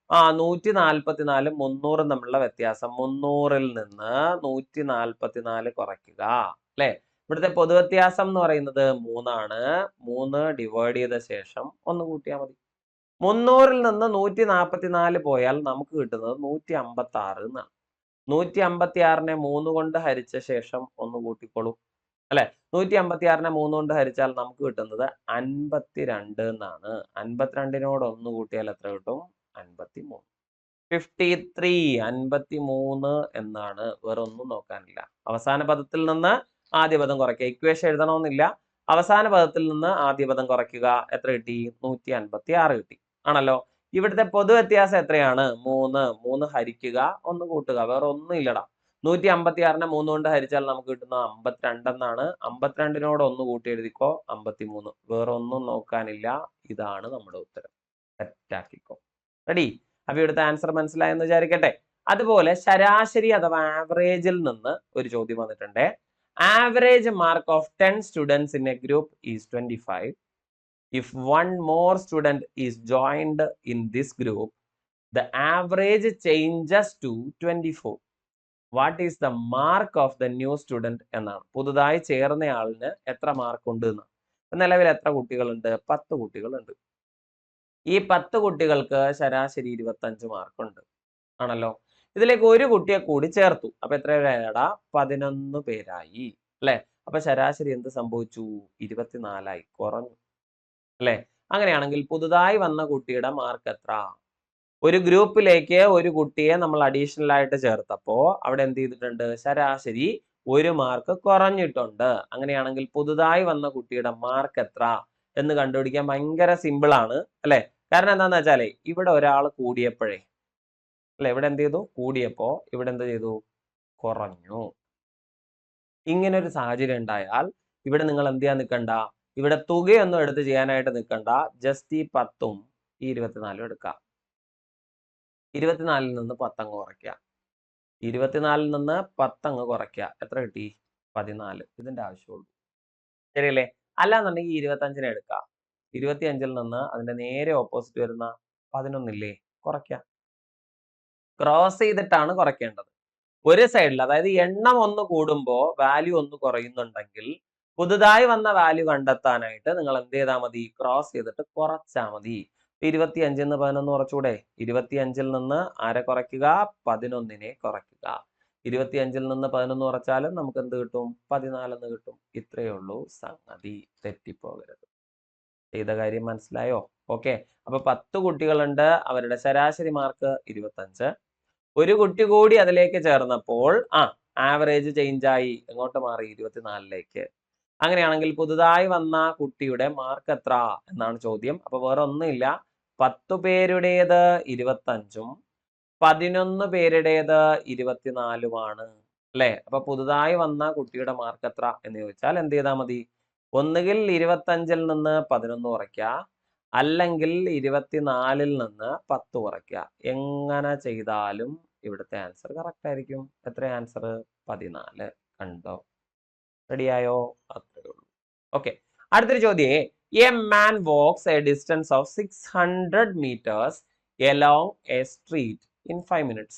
144 300 തമ്മിലുള്ള വ്യത്യാസം. 300ൽ നിന്ന് 144 കുറയ്ക്കുക അല്ലെ? ഇവിടുത്തെ പൊതു വ്യത്യാസം എന്ന് പറയുന്നത് 3 ആണ്. 3 ഡിവൈഡ് ചെയ്ത ശേഷം ഒന്ന് കൂട്ടിയാൽ മതി. 300ൽ നിന്ന് 144 പോയാൽ നമുക്ക് കിട്ടുന്നത് 156 എന്നാണ്. 156നെ 3 കൊണ്ട് ഹരിച്ച ശേഷം ഒന്ന് കൂട്ടിക്കോളൂ അല്ലെ? 156നെ 3 കൊണ്ട് ഹരിച്ചാൽ നമുക്ക് കിട്ടുന്നത് 52 എന്നാണ്. 52നോട് ഒന്ന് കൂട്ടിയാൽ എത്ര കിട്ടും? 53. 53 53 എന്നാണ്. വേറെ ഒന്നും നോക്കാനില്ല. അവസാന പദത്തിൽ നിന്ന് ആദ്യ പദം കുറയ്ക്കുക. ഇക്വേഷൻ എഴുതണമെന്നില്ല. അവസാന പദത്തിൽ നിന്ന് ആദ്യ പദം കുറയ്ക്കുക. എത്ര കിട്ടി? 156 കിട്ടി. ആണല്ലോ. ഇവിടുത്തെ പൊതു വ്യത്യാസം എത്രയാണ്? 3. 3 ഹരിക്കുക, ഒന്ന് കൂട്ടുക. വേറെ ഒന്നും ഇല്ലടാ. 156നെ 3 കൊണ്ട് ഹരിച്ചാൽ നമുക്ക് കിട്ടുന്നത് 52 എന്നാണ്. 52നോട് ഒന്ന് കൂട്ടി എഴുതിക്കോ, 53. വേറെ ഒന്നും നോക്കാനില്ല. ഇതാണ് നമ്മുടെ ഉത്തരം. സെറ്റാക്കിക്കോ. റെഡി? അപ്പൊ ഇവിടുത്തെ ആൻസർ മനസ്സിലായെന്ന് വിചാരിക്കട്ടെ. അതുപോലെ ശരാശരി അഥവാ ആവറേജിൽ നിന്ന് ഒരു ചോദ്യം വന്നിട്ടുണ്ട്. Average mark of 10 students in a group is 25. If one more student is joined in this group, the average changes to 24. What is the mark of the new student എന്നാണ്. പുതുതായി ചേർന്നയാളിന് എത്ര മാർക്ക് ഉണ്ട് എന്ന്. നിലവിൽ എത്ര കുട്ടികളുണ്ട്? 10 കുട്ടികളുണ്ട്. ഈ 10 കുട്ടികൾക്ക് ശരാശരി 25 മാർക്കുണ്ട്. ആണല്ലോ. ഇതിലേക്ക് ഒരു കുട്ടിയെ കൂടി ചേർത്തു. അപ്പൊ എത്ര പേരാടാ? 11 പേരായി അല്ലെ? അപ്പൊ ശരാശരി എന്ത് സംഭവിച്ചു? 24ആയി, കുറഞ്ഞു അല്ലെ? അങ്ങനെയാണെങ്കിൽ പുതുതായി വന്ന കുട്ടിയുടെ മാർക്ക് എത്ര? ഒരു ഗ്രൂപ്പിലേക്ക് ഒരു കുട്ടിയെ നമ്മൾ അഡീഷണൽ ആയിട്ട് ചേർത്തപ്പോ അവിടെ എന്ത് ചെയ്തിട്ടുണ്ട്? ശരാശരി 1 മാർക്ക് കുറഞ്ഞിട്ടുണ്ട്. അങ്ങനെയാണെങ്കിൽ പുതുതായി വന്ന കുട്ടിയുടെ മാർക്ക് എത്ര എന്ന് കണ്ടുപിടിക്കാൻ ഭയങ്കര സിമ്പിൾ ആണ് അല്ലെ? കാരണം എന്താന്ന് വെച്ചാലേ ഇവിടെ ഒരാൾ കൂടിയപ്പോഴേ അല്ലെ, ഇവിടെ എന്ത് ചെയ്തു? കൂടിയപ്പോ ഇവിടെ എന്ത് ചെയ്തു? കുറഞ്ഞു. ഇങ്ങനെ ഒരു സാഹചര്യം ഉണ്ടായാൽ ഇവിടെ നിങ്ങൾ എന്ത് ചെയ്യാൻ നിൽക്കണ്ട, ഇവിടെ തുകയൊന്നും എടുത്ത് ചെയ്യാനായിട്ട് നിൽക്കണ്ട. ജസ്റ്റ് ഈ 10ഉം ഈ 24ഉം എടുക്കാം. 24 നിന്ന് 10 അങ്ങ് കുറയ്ക്കുക. 24 നിന്ന് 10 അങ്ങ് കുറയ്ക്കുക. എത്ര കിട്ടി? 14. ഇതിന്റെ ആവശ്യമുള്ളൂ. ശരിയല്ലേ? അല്ലാന്നുണ്ടെങ്കിൽ 25 എടുക്കാം. 25 നിന്ന് അതിന്റെ നേരെ ഓപ്പോസിറ്റ് വരുന്ന 11 ഇല്ലേ? കുറയ്ക്കുക. ക്രോസ് ചെയ്തിട്ടാണ് കുറയ്ക്കേണ്ടത്. ഒരു സൈഡിൽ, അതായത് എണ്ണം ഒന്ന് കൂടുമ്പോൾ വാല്യൂ ഒന്ന് കുറയുന്നുണ്ടെങ്കിൽ പുതുതായി വന്ന വാല്യൂ കണ്ടെത്താനായിട്ട് നിങ്ങൾ എന്ത് ചെയ്താൽ മതി? ക്രോസ് ചെയ്തിട്ട് കുറച്ചാൽ മതി. 25 നിന്ന് 11 കുറച്ചുകൂടെ? 25 നിന്ന് ആരെ കുറയ്ക്കുക? 11 കുറയ്ക്കുക. 25 നിന്ന് 11 കുറച്ചാലും നമുക്ക് എന്ത് കിട്ടും? 14 എന്ന് കിട്ടും. ഇത്രയേ ഉള്ളൂ സംഗതി. തെറ്റിപ്പോകരുത്. ചെയ്ത കാര്യം മനസ്സിലായോ? ഓക്കെ. അപ്പൊ 10 കുട്ടികളുണ്ട്. അവരുടെ ശരാശരി മാർക്ക് 25. ഒരു കുട്ടി കൂടി അതിലേക്ക് ചേർന്നപ്പോൾ ആവറേജ് ചേഞ്ച് ആയി. എങ്ങോട്ട് മാറി? 24ലേക്ക്. അങ്ങനെയാണെങ്കിൽ പുതുതായി വന്ന കുട്ടിയുടെ മാർക്ക് എത്ര എന്നാണ് ചോദ്യം. അപ്പൊ വേറെ ഒന്നുമില്ല, 10 പേരുടേത് 25ഉം 11 പേരുടേത് 24ഉമാണ് അല്ലെ? അപ്പൊ പുതുതായി വന്ന കുട്ടിയുടെ മാർക്ക് എത്ര എന്ന് ചോദിച്ചാൽ എന്ത് ചെയ്താൽ മതി? ഒന്നുകിൽ 25ൽ നിന്ന് 11 കുറയ്ക്കുക, അല്ലെങ്കിൽ 24ൽ നിന്ന് 10 കുറയ്ക്കുക. എങ്ങനെ ചെയ്താലും ഇവിടുത്തെ ആൻസർ കറക്റ്റ് ആയിരിക്കും. എത്ര ആൻസർ? 14. കണ്ടോ? റെഡിയായോ? അത്രേ ഉള്ളൂ. ഓക്കെ. അടുത്തൊരു ചോദ്യേ. A man walks a distance of 600 meters along a street in 5 minutes.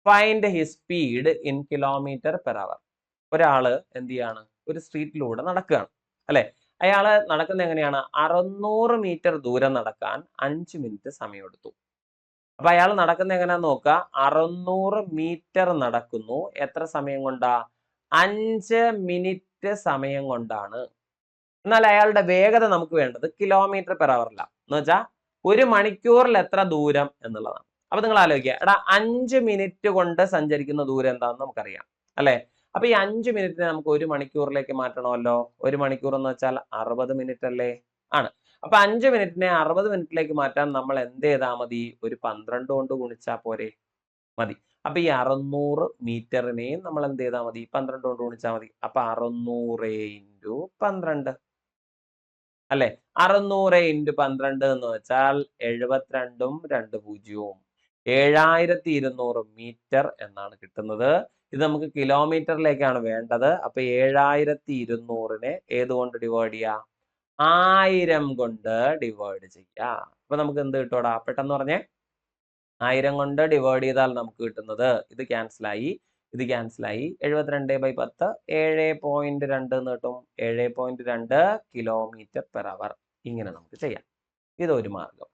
Find his speed in kilometer per hour. ഒരാള് എന്ത് ചെയ്യാണ്? ഒരു സ്ട്രീറ്റിലൂടെ നടക്കുകയാണ് അല്ലെ? അയാള് നടക്കുന്നത് എങ്ങനെയാണ്? 600 മീറ്റർ ദൂരം നടക്കാൻ 5 മിനിറ്റ് സമയമെടുത്തു. അപ്പൊ അയാൾ നടക്കുന്നത് എങ്ങനെയാന്ന് നോക്കുക. 600 മീറ്റർ നടക്കുന്നു. എത്ര സമയം കൊണ്ടാ? 5 മിനിറ്റ് സമയം കൊണ്ടാണ്. എന്നാൽ അയാളുടെ വേഗത നമുക്ക് വേണ്ടത് കിലോമീറ്റർ പെർ അവറിലാണ്. എന്ന് വെച്ചാൽ ഒരു മണിക്കൂറിൽ എത്ര ദൂരം എന്നുള്ളതാണ്. അപ്പൊ നിങ്ങൾ ആലോചിക്കുക, എടാ 5 മിനിറ്റ് കൊണ്ട് സഞ്ചരിക്കുന്ന ദൂരം എന്താണെന്ന് നമുക്കറിയാം അല്ലെ? അപ്പൊ ഈ 5 മിനിറ്റിനെ നമുക്ക് 1 മണിക്കൂറിലേക്ക് മാറ്റണമല്ലോ. 1 മണിക്കൂർ എന്ന് വെച്ചാൽ 60 മിനിറ്റ് അല്ലേ? ആണ്. അപ്പൊ 5 മിനിറ്റിനെ 60 മിനിറ്റിലേക്ക് മാറ്റാൻ നമ്മൾ എന്ത് ചെയ്താൽ മതി? ഒരു 12 കൊണ്ട് ഗുണിച്ചാൽ പോരെ? മതി. അപ്പൊ ഈ 600 മീറ്ററിനെയും നമ്മൾ എന്ത് ചെയ്താൽ മതി? 12 കൊണ്ട് ഗുണിച്ചാൽ മതി. അപ്പൊ 600 × 12 അല്ലെ? 600 × 12 എന്ന് വെച്ചാൽ 72ഉം 2 പൂജ്യവും 7200 മീറ്റർ എന്നാണ് കിട്ടുന്നത്. ഇത് നമുക്ക് കിലോമീറ്ററിലേക്കാണ് വേണ്ടത്. അപ്പൊ 7200നെ ഏതുകൊണ്ട് ഡിവൈഡ് ചെയ്യാം? 1000 കൊണ്ട് ഡിവൈഡ് ചെയ്യാം. അപ്പൊ നമുക്ക് എന്ത് കിട്ടൂടാ? പെട്ടെന്ന് പറഞ്ഞേ. 1000 കൊണ്ട് ഡിവൈഡ് ചെയ്താൽ നമുക്ക് കിട്ടുന്നത് ഇത് ക്യാൻസലായി, ഇത് ക്യാൻസലായി. 72/10 7.2 എന്ന് കിട്ടും. 7.2 കിലോമീറ്റർ പെർ അവർ. ഇങ്ങനെ നമുക്ക് ചെയ്യാം. ഇതൊരു മാർഗം.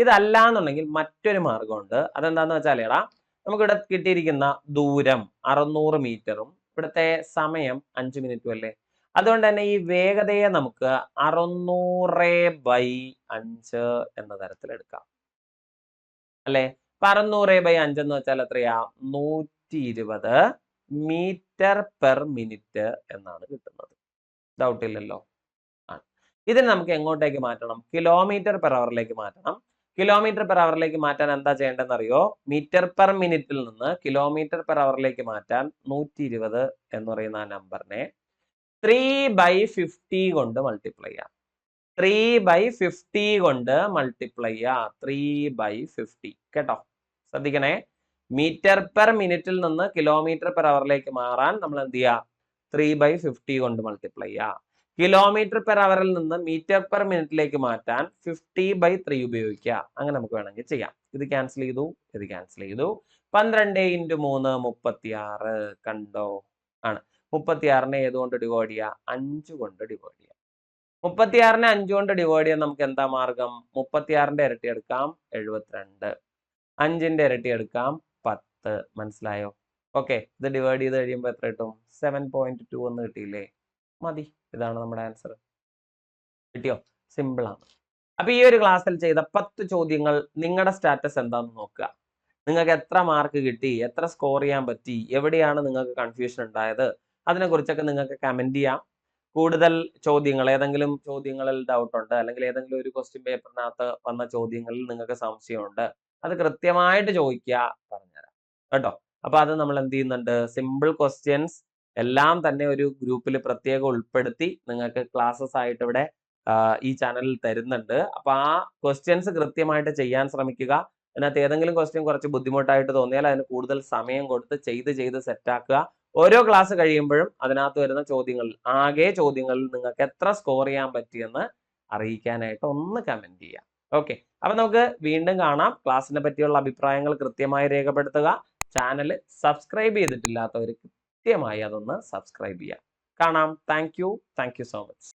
ഇതല്ല എന്നുണ്ടെങ്കിൽ മറ്റൊരു മാർഗമുണ്ട്. അതെന്താന്ന് വെച്ചാൽ എടാ, നമുക്കിവിടെ കിട്ടിയിരിക്കുന്ന ദൂരം 600 മീറ്ററും ഇവിടുത്തെ സമയം 5 മിനിറ്റും അല്ലേ? അതുകൊണ്ട് തന്നെ ഈ വേഗതയെ നമുക്ക് 600/5 എന്ന തരത്തിൽ എടുക്കാം അല്ലെ? 600/5 എന്ന് വെച്ചാൽ എത്രയാ? 120 മീറ്റർ പെർ മിനിറ്റ് എന്നാണ് കിട്ടുന്നത്. ഡൗട്ട് ഇല്ലല്ലോ? ഇതിന് നമുക്ക് എങ്ങോട്ടേക്ക് മാറ്റണം? കിലോമീറ്റർ പെർ അവറിലേക്ക് മാറ്റണം. കിലോമീറ്റർ പെർ അവറിലേക്ക് മാറ്റാൻ എന്താ ചെയ്യേണ്ടതെന്ന് അറിയോ? മീറ്റർ പെർ മിനിറ്റിൽ നിന്ന് കിലോമീറ്റർ പെർ അവറിലേക്ക് മാറ്റാൻ 120 എന്ന് പറയുന്ന ആ നമ്പറിനെ 3/50 കൊണ്ട് മൾട്ടിപ്ലൈ ചെയ്യാം. 3/50 കൊണ്ട് മൾട്ടിപ്ലൈ ചെയ്യാം. 3/50 കേട്ടോ? ശ്രദ്ധിക്കണേ. മീറ്റർ പെർ മിനിറ്റിൽ നിന്ന് കിലോമീറ്റർ പെർ അവറിലേക്ക് മാറാൻ നമ്മൾ എന്ത് ചെയ്യുക? 3/50 കൊണ്ട് മൾട്ടിപ്ലൈ ചെയ്യുക. കിലോമീറ്റർ പെർ അവറിൽ നിന്ന് മീറ്റർ പെർ മിനിറ്റിലേക്ക് മാറ്റാൻ 50/3 ഉപയോഗിക്കുക. അങ്ങനെ നമുക്ക് വേണമെങ്കിൽ ചെയ്യാം. ഇത് ക്യാൻസൽ ചെയ്തു, ഇത് ക്യാൻസൽ ചെയ്തു. 12 × 3 36. കണ്ടോ? ആണ്. 36നെ ഏതുകൊണ്ട് ഡിവൈഡ് ചെയ്യുക? 5 കൊണ്ട് ഡിവൈഡ് ചെയ്യുക. 36നെ 5 കൊണ്ട് ഡിവൈഡ് ചെയ്യാൻ നമുക്ക് എന്താ മാർഗം? 36ന്റെ ഇരട്ടി എടുക്കാം 72, 5ന്റെ ഇരട്ടി എടുക്കാം 10. മനസ്സിലായോ? ഓക്കെ. ഇത് ഡിവൈഡ് ചെയ്ത് കഴിയുമ്പോൾ എത്ര കിട്ടും? 7.2 എന്ന് കിട്ടിയില്ലേ? മതി. ഇതാണ് നമ്മുടെ ആൻസർ. കിട്ടിയോ? സിമ്പിൾ ആണ്. അപ്പൊ ഈ ഒരു ക്ലാസ്സിൽ ചെയ്ത 10 ചോദ്യങ്ങൾ നിങ്ങളുടെ സ്റ്റാറ്റസ് എന്താണെന്ന് നോക്കുക. നിങ്ങൾക്ക് എത്ര മാർക്ക് കിട്ടി? എത്ര സ്കോർ ചെയ്യാൻ പറ്റി? എവിടെയാണ് നിങ്ങൾക്ക് കൺഫ്യൂഷൻ ഉണ്ടായത്? അതിനെക്കുറിച്ചൊക്കെ നിങ്ങൾക്ക് കമന്റ് ചെയ്യാം. കൂടുതൽ ചോദ്യങ്ങൾ, ഏതെങ്കിലും ചോദ്യങ്ങളിൽ ഡൗട്ട് ഉണ്ട്, അല്ലെങ്കിൽ ഏതെങ്കിലും ഒരു ക്വസ്റ്റ്യൻ പേപ്പറിനകത്ത് വന്ന ചോദ്യങ്ങളിൽ നിങ്ങൾക്ക് സംശയമുണ്ട്, അത് കൃത്യമായിട്ട് ചോദിക്കുക, പറഞ്ഞുതരാം കേട്ടോ. അപ്പൊ അത് നമ്മൾ എന്ത് ചെയ്യുന്നുണ്ട്? സിമ്പിൾ ക്വസ്റ്റ്യൻസ് എല്ലാം തന്നെ ഒരു ഗ്രൂപ്പിൽ പ്രത്യേകം ഉൾപ്പെടുത്തി നിങ്ങൾക്ക് ക്ലാസ്സസ് ആയിട്ട് ഇവിടെ ഈ ചാനലിൽ തരുന്നുണ്ട്. അപ്പൊ ആ ക്വസ്റ്റ്യൻസ് കൃത്യമായിട്ട് ചെയ്യാൻ ശ്രമിക്കുക. അതിനകത്ത് ഏതെങ്കിലും ക്വസ്റ്റ്യൻ കുറച്ച് ബുദ്ധിമുട്ടായിട്ട് തോന്നിയാൽ അതിന് കൂടുതൽ സമയം കൊടുത്ത് ചെയ്ത് സെറ്റാക്കുക. ഓരോ ക്ലാസ് കഴിയുമ്പോഴും അതിനകത്ത് വരുന്ന ചോദ്യങ്ങളിൽ ആകെ ചോദ്യങ്ങളിൽ നിങ്ങൾക്ക് എത്ര സ്കോർ ചെയ്യാൻ പറ്റിയെന്ന് അറിയിക്കാനായിട്ട് ഒന്ന് കമന്റ് ചെയ്യാം. ഓക്കെ, അപ്പൊ നമുക്ക് വീണ്ടും കാണാം. ക്ലാസ്സിനെ പറ്റിയുള്ള അഭിപ്രായങ്ങൾ കൃത്യമായി രേഖപ്പെടുത്തുക. ചാനൽ സബ്സ്ക്രൈബ് ചെയ്തിട്ടില്ലാത്തവർ കൃത്യമായി അതൊന്ന് സബ്സ്ക്രൈബ് ചെയ്യാം. കാണാം. Thank you so much.